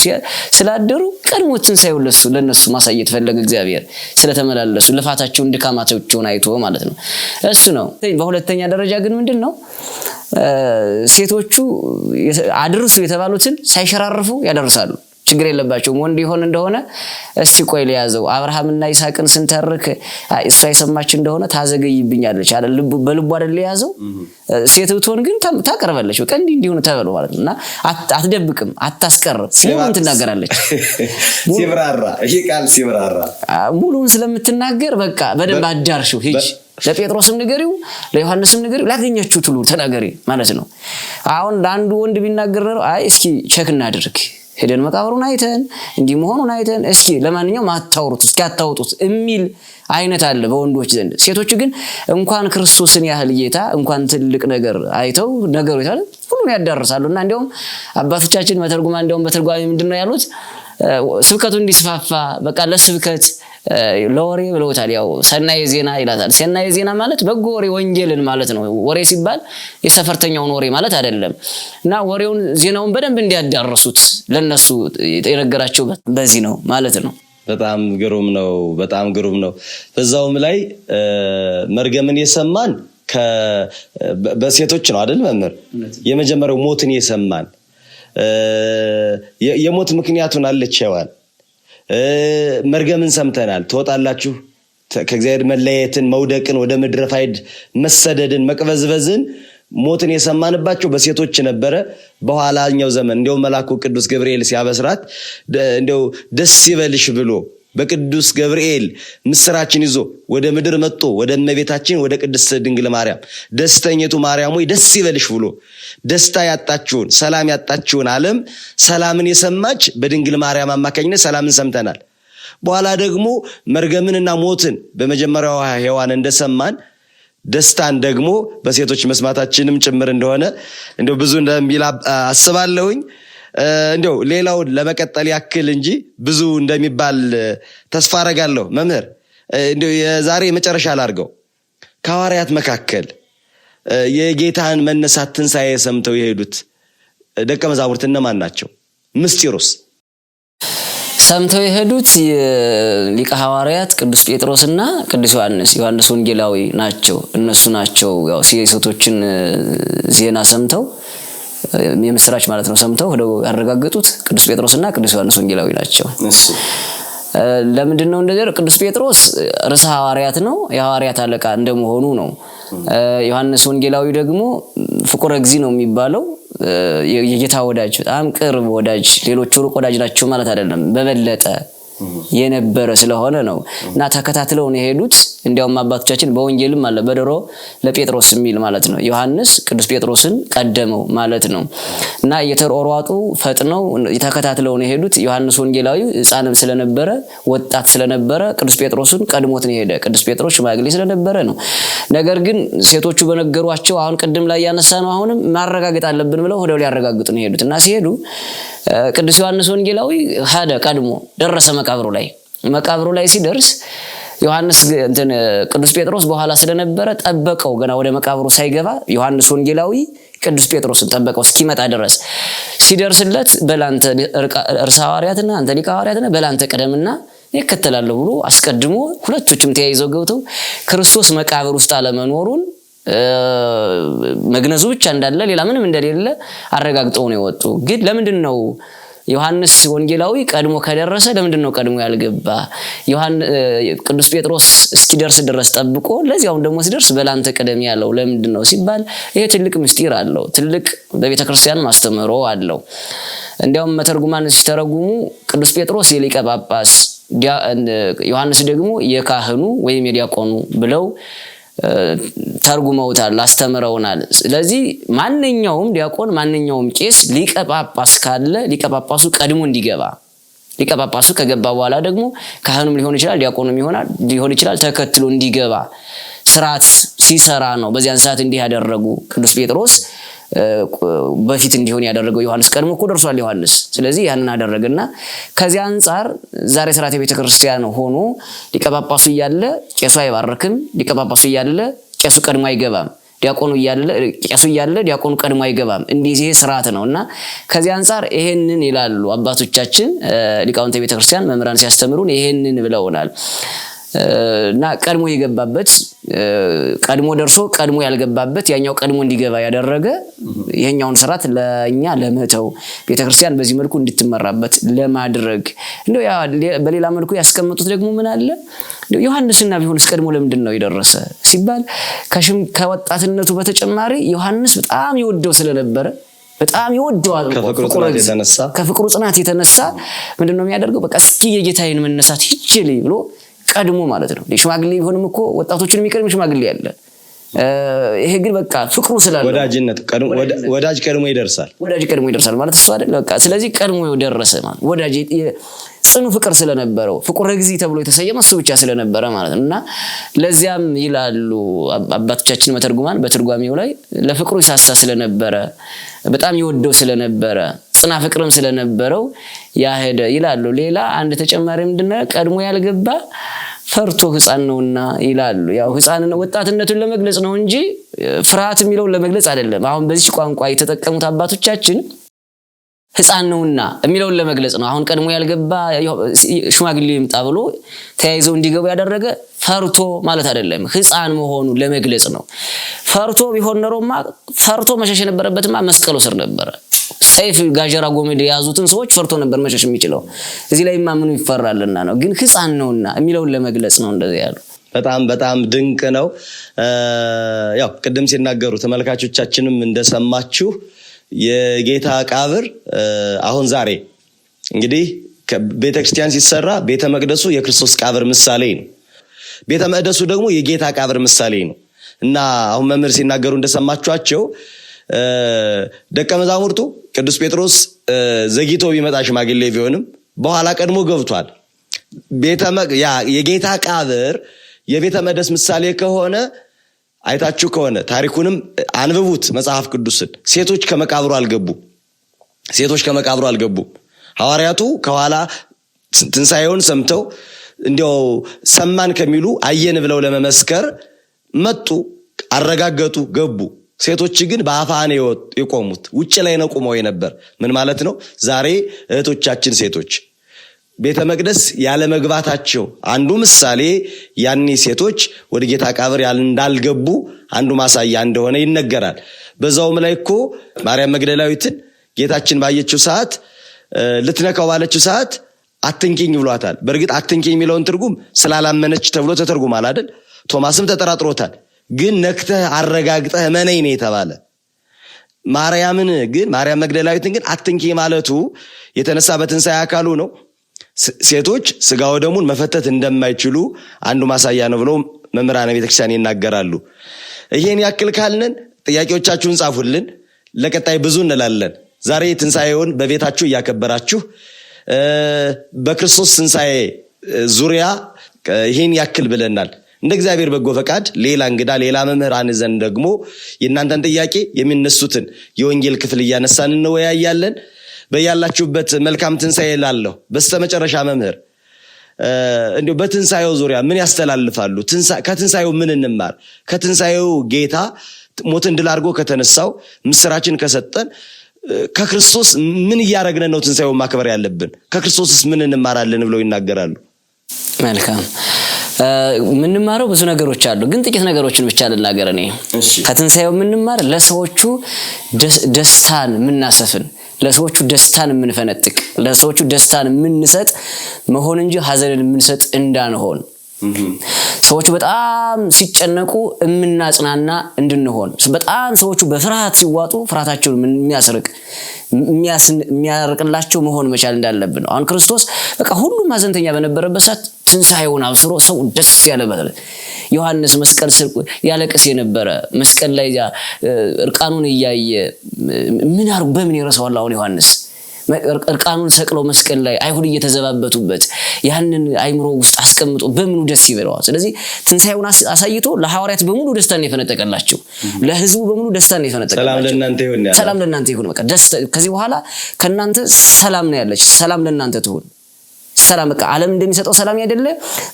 ስላደሩ ቀድሞ ትንሣኤው ለነሱ ማሳየት ፈለገ እግዚአብሔር። ስለተመላለሱ ልፋታቸውን ድካማቸውን አይቶ ማለት ነው። እሱ ነው። በሁለተኛ ደረጃ ግን ምንድነው ሴቶቹ አድርሱ የተባሉትን ሳይሸራርፉ ያደርሳሉ። ችግር የለባቸውም። ወንድ ይሆን እንደሆነ እስቲ ቆይ ለያዘው አብርሃምና ይስሐቅን ስንተርክ እሷ የሰማች እንደሆነ ታዘገይብኛለች አለ። በልቡ አይደል የያዘው። ሴት ብትሆን ግን ታቀርባለች። በቃ እንዲሁ ተበሉ ማለት ነውና አትደብቅም፣ አታስቀርም። ሙሉን ትናገራለች። ሲብራራ ሙሉን ስለምትናገር በቃ በደንብ አዳርሽው ሂጅ። ለጴጥሮስም ንገሪው፣ ለዮሐንስም ንገሪው፣ ላገኛችሁት ሁሉ ተናገሪ ማለት ነው። አሁን ለአንዱ ወንድ ቢናገር ነው እስኪ ቼክ እናድርግ ሄደን መቃብሩን አይተን እንዲህ መሆኑን አይተን እስኪ ለማንኛውም አታውሩት እስኪ አታውጡት የሚል አይነት አለ በወንዶች ዘንድ። ሴቶች ግን እንኳን ክርስቶስን ያህል ጌታ እንኳን ትልቅ ነገር አይተው ነገሩ ይታለ ሁሉን ያዳርሳሉና እንደውም አባቶቻችን መተርጉማ እንደውም በትርጓሜ ምንድነው ያሉት? ስብከቱ እንዲስፋፋ በቃ ለስብከት ለወሬ ብለውታል። ያው ሰናይ ዜና ይላታል። ሰናይ ዜና ማለት በጎ ወሬ ወንጌልን ማለት ነው። ወሬ ሲባል የሰፈርተኛውን ወሬ ማለት አይደለም እና ወሬውን ዜናውን በደንብ እንዲያዳርሱት ለነሱ የነገራቸው በዚህ ነው ማለት ነው። በጣም ግሩም ነው። በዛውም ላይ መርገምን የሰማን በሴቶች ነው አይደል መምህር? የመጀመሪያው ሞትን የሰማን የሞት ምክንያቱን አለች ሔዋን። መርገምን ሰምተናል። ትወጣላችሁ ከእግዚአብሔር መለየትን፣ መውደቅን፣ ወደ ምድረ ፋይድ መሰደድን፣ መቅበዝበዝን ሞትን የሰማንባቸው በሴቶች ነበረ። በኋላኛው ዘመን እንደው መልአኩ ቅዱስ ገብርኤል ሲያበስራት እንደው ደስ ይበልሽ ብሎ በቅዱስ ገብርኤል ምስራችን ይዞ ወደ ምድር መጥቶ ወደ እመቤታችን ወደ ቅድስት ድንግል ማርያም ደስተኛቱ ማርያም ሆይ ደስ ይበልሽ ብሎ ደስታ ያጣችውን ሰላም ያጣችውን ዓለም ሰላምን የሰማች በድንግል ማርያም አማካኝነት ሰላምን ሰምተናል። በኋላ ደግሞ መርገምንና ሞትን በመጀመሪያው ሔዋን እንደሰማን ደስታን ደግሞ በሴቶች መስማታችንም ጭምር እንደሆነ እንደው ብዙ እንደሚል አስባለሁኝ። እንደው ሌላውን ለመቀጠል ያክል እንጂ ብዙ እንደሚባል ተስፋ አደርጋለሁ። መምህር እንደው የዛሬ መጨረሻ ላድርገው። ከሐዋርያት መካከል የጌታን መነሳት ትንሣኤ ሰምተው የሄዱት ደቀ መዛሙርት እነማን ናቸው? ምስጢሩስ? ሰምተው የሄዱት ሊቀ ሐዋርያት ቅዱስ ጴጥሮስና ቅዱስ ዮሐንስ ወንጌላዊ ናቸው። እነሱ ናቸው ያው ሴቶችን ዜና ሰምተው የምስራች ማለት ነው ሰምተው ሄደው ያረጋገጡት ቅዱስ ጴጥሮስና ቅዱስ ዮሐንስ ወንጌላዊ ናቸው። ለምንድነው እንደዚህ? ቅዱስ ጴጥሮስ ርዕሰ ሐዋርያት ነው፣ የሐዋርያት አለቃ እንደመሆኑ ነው። ዮሐንስ ወንጌላዊ ደግሞ ፍቁረ እግዚእ ነው የሚባለው፣ የጌታ ወዳጅ፣ በጣም ቅርብ ወዳጅ። ሌሎቹ ሩቅ ወዳጅ ናቸው ማለት አይደለም፣ በበለጠ የነበረ ስለሆነ ነው። እና ተከታትለው ነው የሄዱት። እንዲያውም አባቶቻችን በወንጌልም አለ በደሮ ለጴጥሮስ የሚል ማለት ነው። ዮሐንስ ቅዱስ ጴጥሮስን ቀደመው ማለት ነው። እና እየተሯሯጡ ፈጥነው ተከታትለው ነው የሄዱት። ዮሐንስ ወንጌላዊ ሕፃንም ስለነበረ ወጣት ስለነበረ ቅዱስ ጴጥሮስን ቀድሞት ነው የሄደ። ቅዱስ ጴጥሮስ ሽማግሌ ስለነበረ ነው። ነገር ግን ሴቶቹ በነገሯቸው አሁን ቅድም ላይ ያነሳ ነው አሁንም ማረጋገጥ አለብን ብለው ሄደው ሊያረጋግጡ ነው የሄዱት። እና ሲሄዱ ቅዱስ ዮሐንስ ወንጌላዊ ሄደ፣ ቀድሞ ደረሰ መቃብሩ ላይ ሲደርስ ዮሐንስ ቅዱስ ጴጥሮስ በኋላ ስለነበረ ጠበቀው። ገና ወደ መቃብሩ ሳይገባ ዮሐንስ ወንጌላዊ ቅዱስ ጴጥሮስን ጠበቀው እስኪመጣ ድረስ። ሲደርስለት በላንተ ርዕሰ ሐዋርያትና አንተ ሊቀ ሐዋርያትና በላንተ ቀደምና ይከተላለሁ ብሎ አስቀድሞ ሁለቶችም ተያይዘው ገብተው ክርስቶስ መቃብር ውስጥ አለመኖሩን መግነዙ ብቻ እንዳለ ሌላ ምንም እንደሌለ አረጋግጠው ነው የወጡ። ግን ለምንድነው ዮሐንስ ወንጌላዊ ቀድሞ ከደረሰ ለምንድነው ቀድሞ ያልገባ? ቅዱስ ጴጥሮስ እስኪደርስ ድረስ ጠብቆ ለዚያው ደግሞ ሲደርስ በላንተ ቀደም ያለው ለምንድነው ሲባል ይሄ ትልቅ ምስጢር አለው። ትልቅ በቤተክርስቲያን ማስተምሮ አለው። እንዲያውም መተርጉማን ሲተረጉሙ ቅዱስ ጴጥሮስ የሊቀ ጳጳስ፣ ዮሐንስ ደግሞ የካህኑ ወይም የዲያቆኑ ብለው ተርጉመውታል፣ አስተምረውናል። ስለዚህ ማንኛውም ዲያቆን ማንኛውም ቄስ ሊቀ ጳጳስ ካለ ሊቀ ጳጳሱ ቀድሞ እንዲገባ፣ ሊቀ ጳጳሱ ከገባ በኋላ ደግሞ ካህኑም ሊሆን ይችላል ዲያቆኑም ሊሆን ይችላል ተከትሎ እንዲገባ ስርዓት ሲሰራ ነው። በዚያን ሰዓት እንዲህ ያደረጉ ቅዱስ ጴጥሮስ በፊት እንዲሆን ያደረገው ዮሐንስ ቀድሞ እኮ ደርሷል ዮሐንስ። ስለዚህ ያንን አደረገና ከዚህ አንፃር ዛሬ ሥርዓተ ቤተክርስቲያን ሆኖ ሊቀ ጳጳሱ እያለ ቄሱ አይባርክም፣ ሊቀ ጳጳሱ እያለ ቄሱ ቀድሞ አይገባም፣ ዲያቆኑ እያለ ቄሱ እያለ ዲያቆኑ ቀድሞ አይገባም። እንዲህ ስርዓት ነውና ከዚህ አንፃር ይሄንን ይላሉ አባቶቻችን ሊቃውንተ ቤተክርስቲያን መምህራን ሲያስተምሩን ይሄንን ብለውናል። እና ቀድሞ የገባበት ቀድሞ ደርሶ ቀድሞ ያልገባበት ያኛው ቀድሞ እንዲገባ ያደረገ ይሄኛውን ስርዓት ለኛ ለመተው ቤተክርስቲያን በዚህ መልኩ እንድትመራበት ለማድረግ እንደው በሌላ መልኩ ያስቀምጡት ደግሞ ምን አለ ዮሐንስና ቢሆንስ ቀድሞ ለምንድነው የደረሰ ሲባል ከወጣትነቱ በተጨማሪ ዮሐንስ በጣም ይወደው ስለነበረ በጣም ይወደዋል። ከፍቅሩ ጽናት የተነሳ ምንድነው የሚያደርገው? በቃ እስኪ የጌታዬን መነሳት ይችላል ብሎ ቀድሞ ማለት ነው። ሽማግሌ ቢሆንም እኮ ወጣቶችን የሚቀድም ሽማግሌ ያለ። ይሄ ግን በቃ ፍቅሩ ስላለ ወዳጅነት ወዳጅ ቀድሞ ይደርሳል ማለት እሱ አይደል? በቃ ስለዚህ ቀድሞ ደረሰ ማለት ወዳጅ ጽኑ ፍቅር ስለነበረው ፍቁረ እግዚእ ተብሎ የተሰየመ እሱ ብቻ ስለነበረ ማለት ነውና ለዚያም ይላሉ አባቶቻችን መተርጉማን በትርጓሜው ላይ ለፍቅሩ ይሳሳ ስለነበረ በጣም ይወደው ስለነበረ ጽና ፍቅርም ስለነበረው ያሄደ ይላሉ። ሌላ አንድ ተጨማሪ ምንድነው ቀድሞ ያልገባ ፈርቶ ሕፃን ነውና ይላሉ። ያው ሕፃን ወጣትነቱን ለመግለጽ ነው እንጂ ፍርሃት የሚለው ለመግለጽ አይደለም። አሁን በዚህ ቋንቋ የተጠቀሙት አባቶቻችን ሕፃን ነውና የሚለውን ለመግለጽ ነው። አሁን ቀድሞ ያልገባ ሽማግሌ ይምጣ ብሎ ተያይዘው እንዲገቡ ያደረገ ፈርቶ ማለት አይደለም፣ ሕፃን መሆኑን ለመግለጽ ነው። ፈርቶ ቢሆን ኖሮማ ፈርቶ መሸሽ የነበረበትማ መስቀሉ ስር ነበረ። ሰይፍ ጋጀራ ጎመድ የያዙትን ሰዎች ፈርቶ ነበር መሸሽ የሚችለው። እዚህ ላይማ ምኑ ይፈራልና ነው። ግን ሕፃን ነውና የሚለውን ለመግለጽ ነው እንደዚህ ያሉ። በጣም ድንቅ ነው። ያው ቅድም ሲናገሩ ተመልካቾቻችንም እንደሰማችሁ የጌታ መቃብር አሁን ዛሬ እንግዲህ ቤተክርስቲያን ሲሰራ ቤተ መቅደሱ የክርስቶስ መቃብር ምሳሌ ነው። ቤተ መቅደሱ ደግሞ የጌታ መቃብር ምሳሌ ነው እና አሁን መምህር ሲናገሩ እንደሰማችኋቸው ደቀ መዛሙርቱ ቅዱስ ጴጥሮስ ዘግይቶ ቢመጣ ሽማግሌ ቢሆንም በኋላ ቀድሞ ገብቷል። የጌታ መቃብር የቤተ መቅደስ ምሳሌ ከሆነ አይታችሁ ከሆነ ታሪኩንም አንብቡት መጽሐፍ ቅዱስን። ሴቶች ከመቃብሩ አልገቡም። ሐዋርያቱ ከኋላ ትንሣኤውን ሰምተው እንዲያው ሰማን ከሚሉ አየን ብለው ለመመስከር መጡ፣ አረጋገጡ፣ ገቡ። ሴቶች ግን በአፋን የቆሙት ውጭ ላይ ነው ቆመው የነበር። ምን ማለት ነው? ዛሬ እህቶቻችን ሴቶች ቤተ መቅደስ ያለ መግባታቸው አንዱ ምሳሌ ያኔ ሴቶች ወደ ጌታ መቃብር እንዳልገቡ አንዱ ማሳያ እንደሆነ ይነገራል። በዛውም ላይ እኮ ማርያም መግደላዊትን ጌታችን ባየችው ሰዓት ልትነካው ባለችው ሰዓት አትንኪኝ ብሏታል። በእርግጥ አትንኪኝ የሚለውን ትርጉም ስላላመነች ተብሎ ተተርጉማል አይደል? ቶማስም ተጠራጥሮታል። ግን ነክተህ አረጋግጠህ መነኝ ነው የተባለ። ማርያም መግደላዊትን ግን አትንኪኝ ማለቱ የተነሳ በትንሣኤ አካሉ ነው። ሴቶች ስጋ ወደሙን መፈተት እንደማይችሉ አንዱ ማሳያ ነው ብለው መምህራነ ቤተክርስቲያን ይናገራሉ። ይሄን ያክል ካልነን ጥያቄዎቻችሁን ጻፉልን። ለቀጣይ ብዙ እንላለን። ዛሬ ትንሣኤውን በቤታችሁ እያከበራችሁ በክርስቶስ ትንሣኤ ዙሪያ ይሄን ያክል ብለናል። እንደ እግዚአብሔር በጎ ፈቃድ ሌላ እንግዳ ሌላ መምህራን ዘንድ ደግሞ የእናንተን ጥያቄ የሚነሱትን የወንጌል ክፍል እያነሳን እንወያያለን። በያላችሁበት መልካም ትንሣኤ ላለሁ። በስተመጨረሻ መምህር እንዲሁ በትንሣኤው ዙሪያ ምን ያስተላልፋሉ? ከትንሣኤው ምን እንማር? ከትንሣኤው ጌታ ሞትን ድል አድርጎ ከተነሳው ምስራችን ከሰጠን ከክርስቶስ ምን እያረግነ ነው ትንሣኤውን ማክበር ያለብን? ከክርስቶስስ ምን እንማራለን ብለው ይናገራሉ። መልካም ምንማረው ብዙ ነገሮች አሉ፣ ግን ጥቂት ነገሮችን ብቻ ልናገር። እኔ ከትንሣኤው ምንማር ለሰዎቹ ደስታን ምናሰፍን፣ ለሰዎቹ ደስታን የምንፈነጥቅ፣ ለሰዎቹ ደስታን የምንሰጥ መሆን እንጂ ሐዘንን የምንሰጥ እንዳንሆን፣ ሰዎቹ በጣም ሲጨነቁ የምናጽናና እንድንሆን፣ በጣም ሰዎቹ በፍርሃት ሲዋጡ ፍርሃታቸውን የሚያርቅላቸው መሆን መቻል እንዳለብን። አሁን ክርስቶስ በቃ ሁሉም ሐዘንተኛ በነበረበት ሰዓት ትንሣኤውን አብስሮ ሰው ደስ ያለበት። ዮሐንስ መስቀል ስር ያለቅስ የነበረ መስቀል ላይ እርቃኑን እያየ ምን አርጉ በምን ይረሳዋል? አሁን ዮሐንስ እርቃኑን ሰቅለው መስቀል ላይ አይሁድ እየተዘባበቱበት ያንን አይምሮ ውስጥ አስቀምጦ በምኑ ደስ ይበለዋል? ስለዚህ ትንሣኤውን አሳይቶ ለሐዋርያት በሙሉ ደስታን የፈነጠቀላቸው፣ ለህዝቡ በሙሉ ደስታን የፈነጠቀላቸው። ሰላም ለእናንተ ይሁን። በቃ ደስታ ከዚህ በኋላ ከናንተ ሰላም ነው ያለች። ሰላም ለእናንተ ትሁን። ሰላም በቃ ዓለም እንደሚሰጠው ሰላም አይደለ?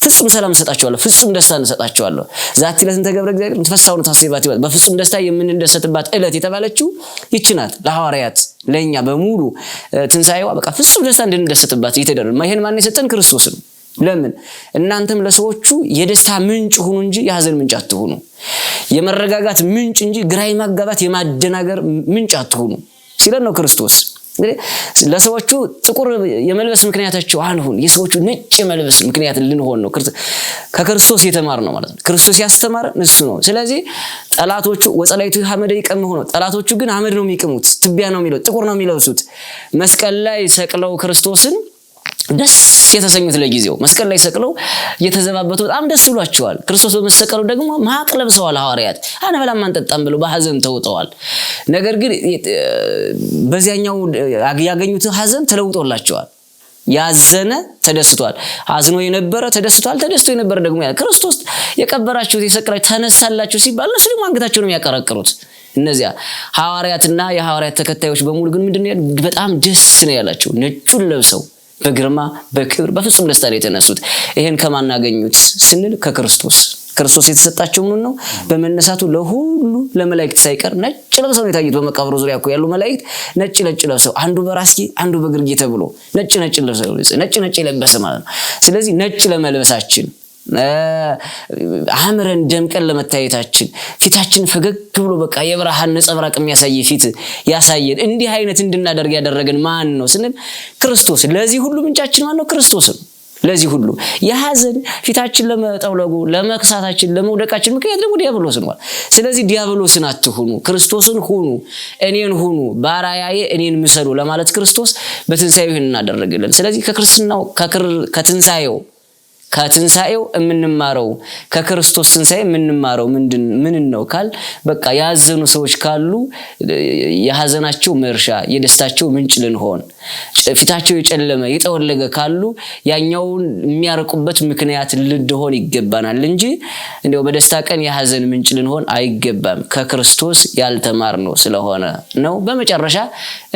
ፍጹም ሰላም እንሰጣቸዋለሁ፣ ፍጹም ደስታ እንሰጣቸዋለሁ። ዛቲ ዕለት ተገብረ እግዚአብሔር ተፈሳውን ታስባት ይባል። በፍጹም ደስታ የምንደሰትባት ዕለት የተባለችው ይህች ናት። ለሐዋርያት ለኛ በሙሉ ትንሣኤዋ በቃ ፍጹም ደስታ እንድንደሰትባት ይተደረገ። ይሄን ማን የሰጠን? ክርስቶስ ነው። ለምን? እናንተም ለሰዎቹ የደስታ ምንጭ ሁኑ እንጂ የሐዘን ምንጭ አትሁኑ። የመረጋጋት ምንጭ እንጂ ግራ የማጋባት የማደናገር ምንጭ አትሁኑ ሲለን ነው ክርስቶስ። ለሰዎቹ ጥቁር የመልበስ ምክንያታቸው አንሁን፣ የሰዎቹ ነጭ የመልበስ ምክንያት ልንሆን ነው። ከክርስቶስ የተማር ነው ማለት ነው። ክርስቶስ ያስተማረን እሱ ነው። ስለዚህ ጠላቶቹ ወጸላይቱ ሐመደ ይቀምሁ ነው። ጠላቶቹ ግን አመድ ነው የሚቀሙት፣ ትቢያ ነው የሚለው፣ ጥቁር ነው የሚለብሱት። መስቀል ላይ ሰቅለው ክርስቶስን ደስ የተሰኙት ለጊዜው መስቀል ላይ ሰቅለው የተዘባበቱ በጣም ደስ ብሏቸዋል። ክርስቶስ በመሰቀሉ ደግሞ ማቅ ለብሰዋል። ሐዋርያት አንበላም አንጠጣም ብለው በሐዘን ተውጠዋል። ነገር ግን በዚያኛው ያገኙት ሐዘን ተለውጦላቸዋል። ያዘነ ተደስቷል፣ አዝኖ የነበረ ተደስቷል፣ ተደስቶ የነበረ ደግሞ ክርስቶስ የቀበራችሁት የሰቀላችሁ ተነሳላችሁ ሲባል እነሱ ደግሞ አንገታቸውን የሚያቀረቅሩት እነዚያ ሐዋርያትና የሐዋርያት ተከታዮች በሙሉ ግን ምንድነው በጣም ደስ ነው ያላቸው። ነጩን ለብሰው በግርማ በክብር በፍጹም ደስታ ላይ የተነሱት። ይሄን ከማናገኙት ስንል ክርስቶስ የተሰጣቸው ምን ነው? በመነሳቱ ለሁሉ ለመላእክት ሳይቀር ነጭ ለብሰው ነው የታዩት። በመቃብሩ ዙሪያ እኮ ያሉ መላእክት ነጭ ለብሰው አንዱ በራስጌ አንዱ በግርጌ ተብሎ ነጭ ለብሰው ነጭ የለበሰ ማለት ነው። ስለዚህ ነጭ ለመልበሳችን አምረን ደምቀን ለመታየታችን ፊታችን ፈገግ ብሎ በቃ የብርሃን ነጸብራቅ የሚያሳይ ፊት ያሳየን እንዲህ አይነት እንድናደርግ ያደረገን ማን ነው ስንል ክርስቶስ። ለዚህ ሁሉ ምንጫችን ማን ነው? ክርስቶስ ነው። ለዚህ ሁሉ የሐዘን ፊታችን ለመጠውለጉ ለመክሳታችን ለመውደቃችን ምክንያት ደግሞ ዲያብሎስ ነው። ስለዚህ ዲያብሎስን አትሁኑ፣ ክርስቶስን ሁኑ፣ እኔን ሁኑ፣ ባሪያዬ እኔን ምሰሉ ለማለት ክርስቶስ በትንሣኤው ይህን እናደረገልን። ስለዚህ ከትንሣኤው የምንማረው ከክርስቶስ ትንሣኤ የምንማረው ምን ነው ካል በቃ ያዘኑ ሰዎች ካሉ የሐዘናቸው መርሻ የደስታቸው ምንጭ ልንሆን፣ ፊታቸው የጨለመ የጠወለገ ካሉ ያኛውን የሚያርቁበት ምክንያት ልንሆን ይገባናል እንጂ እንደው በደስታ ቀን የሐዘን ምንጭ ልንሆን አይገባም። ከክርስቶስ ያልተማርነው ስለሆነ ነው። በመጨረሻ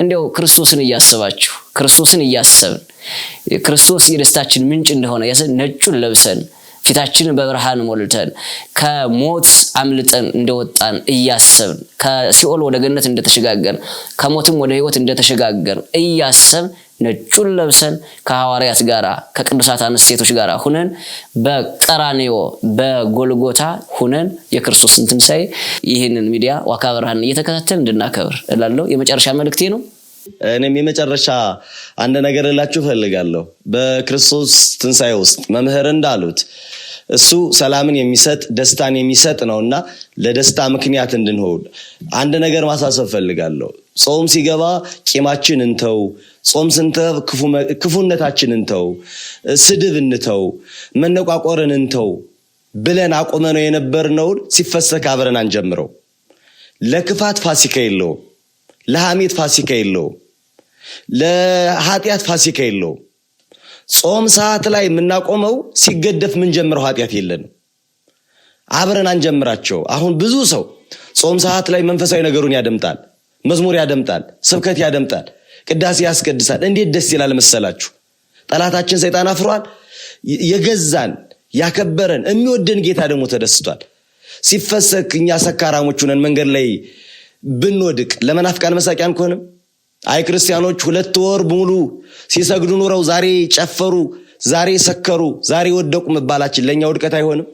እንደው ክርስቶስን እያሰብን ክርስቶስ የደስታችን ምንጭ እንደሆነ ነጩን ለብሰን ፊታችንን በብርሃን ሞልተን ከሞት አምልጠን እንደወጣን እያሰብን ከሲኦል ወደ ገነት እንደተሸጋገርን ከሞትም ወደ ሕይወት እንደተሸጋገርን እያሰብን ነጩን ለብሰን ከሐዋርያት ጋራ ከቅዱሳት አንስት ሴቶች ጋራ ሁነን በቀራንዮ በጎልጎታ ሁነን የክርስቶስን ትንሣኤ ይህንን ሚዲያ ዋካ ብርሃን እየተከታተልን እንድናከብር እላለሁ። የመጨረሻ መልእክቴ ነው። እኔም የመጨረሻ አንድ ነገር እላችሁ ፈልጋለሁ። በክርስቶስ ትንሣኤ ውስጥ መምህር እንዳሉት እሱ ሰላምን የሚሰጥ ደስታን የሚሰጥ ነውና ለደስታ ምክንያት እንድንሆን አንድ ነገር ማሳሰብ ፈልጋለሁ። ጾም ሲገባ ቂማችን እንተው፣ ጾም ስንተው ክፉነታችን እንተው፣ ስድብ እንተው፣ መነቋቆርን እንተው ብለን አቆመነው የነበርነውን ሲፈሰክ አብረን አንጀምረው። ለክፋት ፋሲካ የለውም፣ ለሐሜት ፋሲካ የለውም፣ ለኃጢአት ፋሲካ የለውም። ጾም ሰዓት ላይ የምናቆመው ሲገደፍ ምን ጀምረው ኃጢአት የለንም። አብረን አንጀምራቸው። አሁን ብዙ ሰው ጾም ሰዓት ላይ መንፈሳዊ ነገሩን ያደምጣል፣ መዝሙር ያደምጣል፣ ስብከት ያደምጣል፣ ቅዳሴ ያስቀድሳል። እንዴት ደስ ይላል መሰላችሁ! ጠላታችን ሰይጣን አፍሯል። የገዛን ያከበረን የሚወደን ጌታ ደግሞ ተደስቷል። ሲፈሰክ እኛ ሰካራሞች ሆነን መንገድ ላይ ብንወድቅ ለመናፍቃን መሳቂያ አንሆንም? አይ ክርስቲያኖች 2 ወር ሙሉ ሲሰግዱ ኖረው ዛሬ ጨፈሩ፣ ዛሬ ሰከሩ፣ ዛሬ ወደቁ መባላችን ለኛ ውድቀት አይሆንም?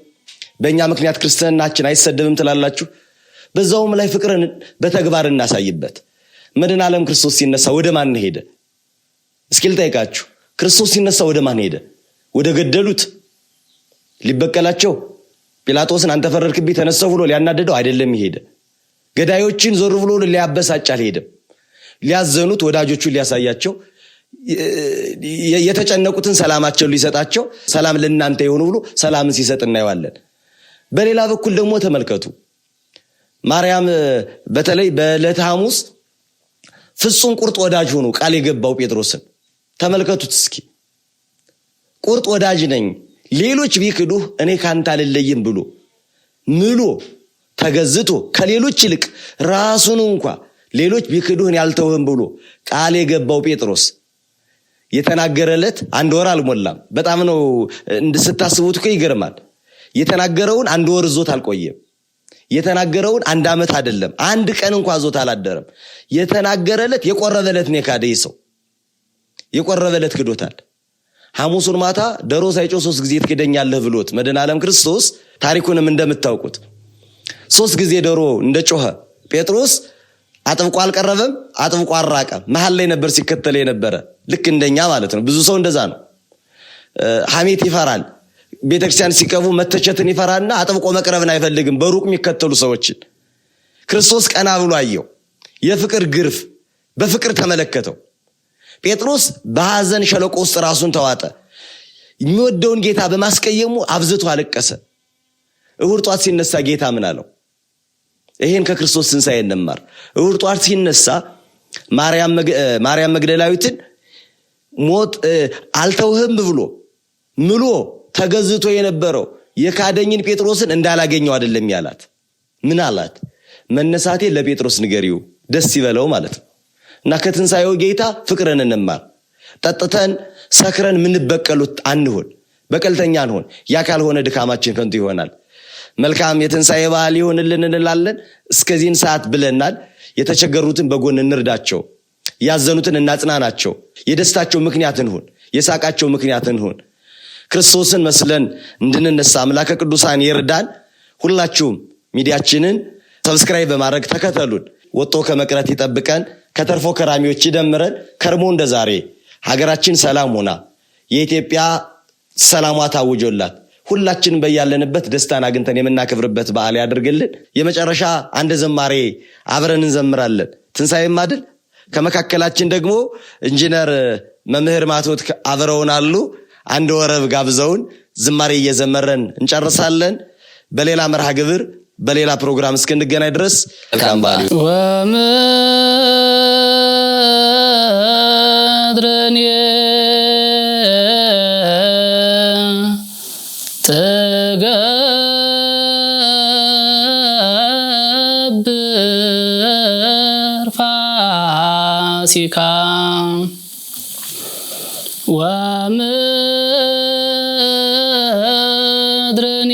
በእኛ ምክንያት ክርስትናችን አይሰደብም ትላላችሁ? በዛውም ላይ ፍቅርን በተግባር እናሳይበት። መድኃኔ ዓለም ክርስቶስ ሲነሳ ወደ ማን ሄደ? እስኪ ልጠይቃችሁ። ክርስቶስ ሲነሳ ወደ ማን ሄደ? ወደ ገደሉት ሊበቀላቸው ጲላጦስን አንተ ፈረድክብኝ ተነሳሁ ብሎ ሊያናደደው አይደለም ይሄደ። ገዳዮችን ዞር ብሎ ሊያበሳጭ አልሄደም። ሊያዘኑት ወዳጆቹን ሊያሳያቸው፣ የተጨነቁትን ሰላማቸውን ሊሰጣቸው፣ ሰላም ለእናንተ ይሁን ብሎ ሰላምን ሲሰጥ እናየዋለን። በሌላ በኩል ደግሞ ተመልከቱ፣ ማርያም በተለይ በዕለተ ሐሙስ ፍጹም ቁርጥ ወዳጅ ሆኖ ቃል የገባው ጴጥሮስን ተመልከቱት እስኪ። ቁርጥ ወዳጅ ነኝ ሌሎች ቢክዱህ እኔ ካንተ አልለይም ብሎ ምሎ ተገዝቶ ከሌሎች ይልቅ ራሱን እንኳ ሌሎች ቢክዱህን ያልተውህም ብሎ ቃል የገባው ጴጥሮስ የተናገረለት 1 ወር አልሞላም። በጣም ነው ስታስቡት እኮ ይገርማል። የተናገረውን 1 ወር ዞት አልቆየም። የተናገረውን 1 ዓመት አይደለም 1 ቀን እንኳ ዞት አላደረም። የተናገረለት የቆረበለት ነው። ካደይ ሰው የቆረበለት ክዶታል። ሐሙሱን ማታ ደሮ ሳይጮህ 3 ጊዜ ትክደኛለህ ብሎት መድኃኔ ዓለም ክርስቶስ ታሪኩንም እንደምታውቁት 3 ጊዜ ደሮ እንደጮኸ ጴጥሮስ አጥብቆ አልቀረበም፣ አጥብቆ አራቀ። መሃል ላይ ነበር ሲከተል የነበረ፣ ልክ እንደኛ ማለት ነው። ብዙ ሰው እንደዛ ነው። ሐሜት ይፈራል። ቤተክርስቲያን ሲቀቡ መተቸትን ይፈራልና አጥብቆ መቅረብን አይፈልግም። በሩቅ የሚከተሉ ሰዎችን ክርስቶስ ቀና ብሎ አየው። የፍቅር ግርፍ በፍቅር ተመለከተው። ጴጥሮስ በሐዘን ሸለቆ ውስጥ ራሱን ተዋጠ። የሚወደውን ጌታ በማስቀየሙ አብዝቶ አለቀሰ። እሑድ ጧት ሲነሳ ጌታ ምን አለው? ይሄን ከክርስቶስ ትንሣኤ እንማር። እሑድ ጧት ሲነሳ ማርያም መግደላዊትን ሞት አልተውህም ብሎ ምሎ ተገዝቶ የነበረው የካደኝን ጴጥሮስን እንዳላገኘው አይደለም ያላት። ምን አላት? መነሳቴ ለጴጥሮስ ንገሪው ደስ ይበለው ማለት ነው። እና ከትንሣኤው ጌታ ፍቅርን እንማር። ጠጥተን ሰክረን ምንበቀሉት አንሁን፣ በቀልተኛ አንሁን። ያ ካልሆነ ድካማችን ከንቱ ይሆናል። መልካም የትንሣኤ በዓል ይሆንልን እንላለን። እስከዚህን ሰዓት ብለናል። የተቸገሩትን በጎን እንርዳቸው፣ ያዘኑትን እናጽናናቸው። የደስታቸው ምክንያት እንሁን፣ የሳቃቸው ምክንያት እንሁን። ክርስቶስን መስለን እንድንነሳ አምላከ ቅዱሳን ይርዳን። ሁላችሁም ሚዲያችንን ሰብስክራይብ በማድረግ ተከተሉን። ወጦ ከመቅረት ይጠብቀን፣ ከተርፎ ከራሚዎች ይደምረን። ከርሞ እንደ ዛሬ ሀገራችን ሰላም ሆና የኢትዮጵያ ሰላሟ ታውጆላት ሁላችንም በያለንበት ደስታን አግኝተን የምናከብርበት በዓል ያድርግልን። የመጨረሻ አንድ ዝማሬ አብረን እንዘምራለን። ትንሣኤም አይደል? ከመካከላችን ደግሞ ኢንጂነር መምህር ማቶት አብረውን አሉ። 1 ወረብ ጋብዘውን ዝማሬ እየዘመረን እንጨርሳለን። በሌላ መርሃ ግብር በሌላ ፕሮግራም እስክንገናኝ ድረስ መልካም በዓል ወምድርን ትገብር ፋሲካ ወምድርን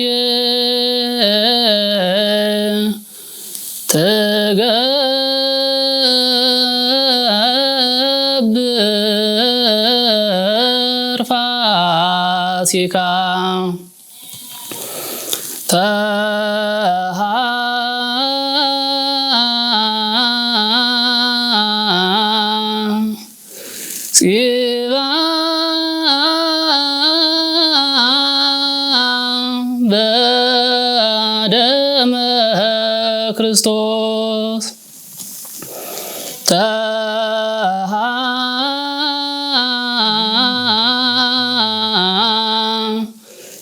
ትገብር ፋሲካ ጽባ በደመ ክርስቶስ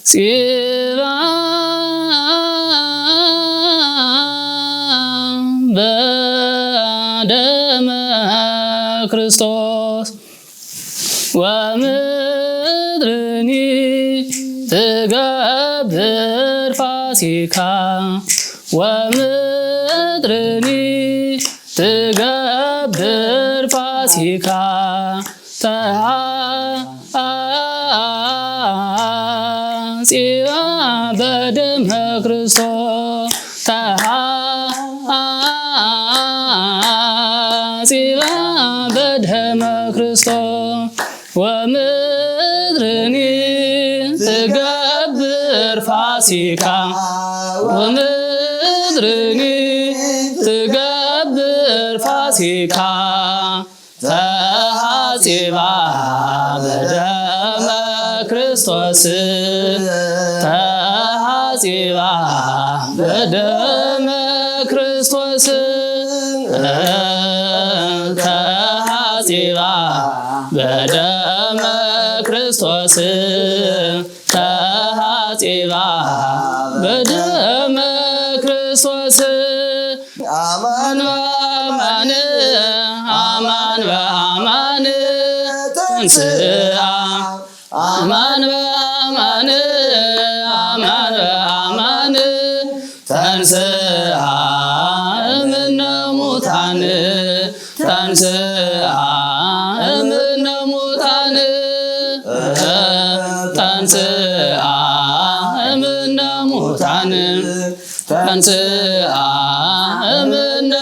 ጽባ በደመ ክርስቶስ ወምድርኒ ትገብር ፋሲካ ወምድርኒ ትገብር ፋሲካ ተሐጽባ በደመ ክርስቶስ ተሐጽባ በደመ ክርስቶስ ወምድርኒ ትገብር ፋሲካ ወምድርኒ ትገብር ፋሲካ ተሐጽባ በደመ ክርስቶስ ተሐጽባ በደመ ክርስቶስ ተሐጽባ በደመ ክርስቶስ ተሐጽባ በደመ ክርስቶስ አማን በአማን አማን በአማን ተንሥአ አማን በአማን አማን በአማን ተንሥአ እምነ ሙታን ተንሥአ እምነ ሙታን ተንሥአ እምነ ሙታን ተንሥአ እምነ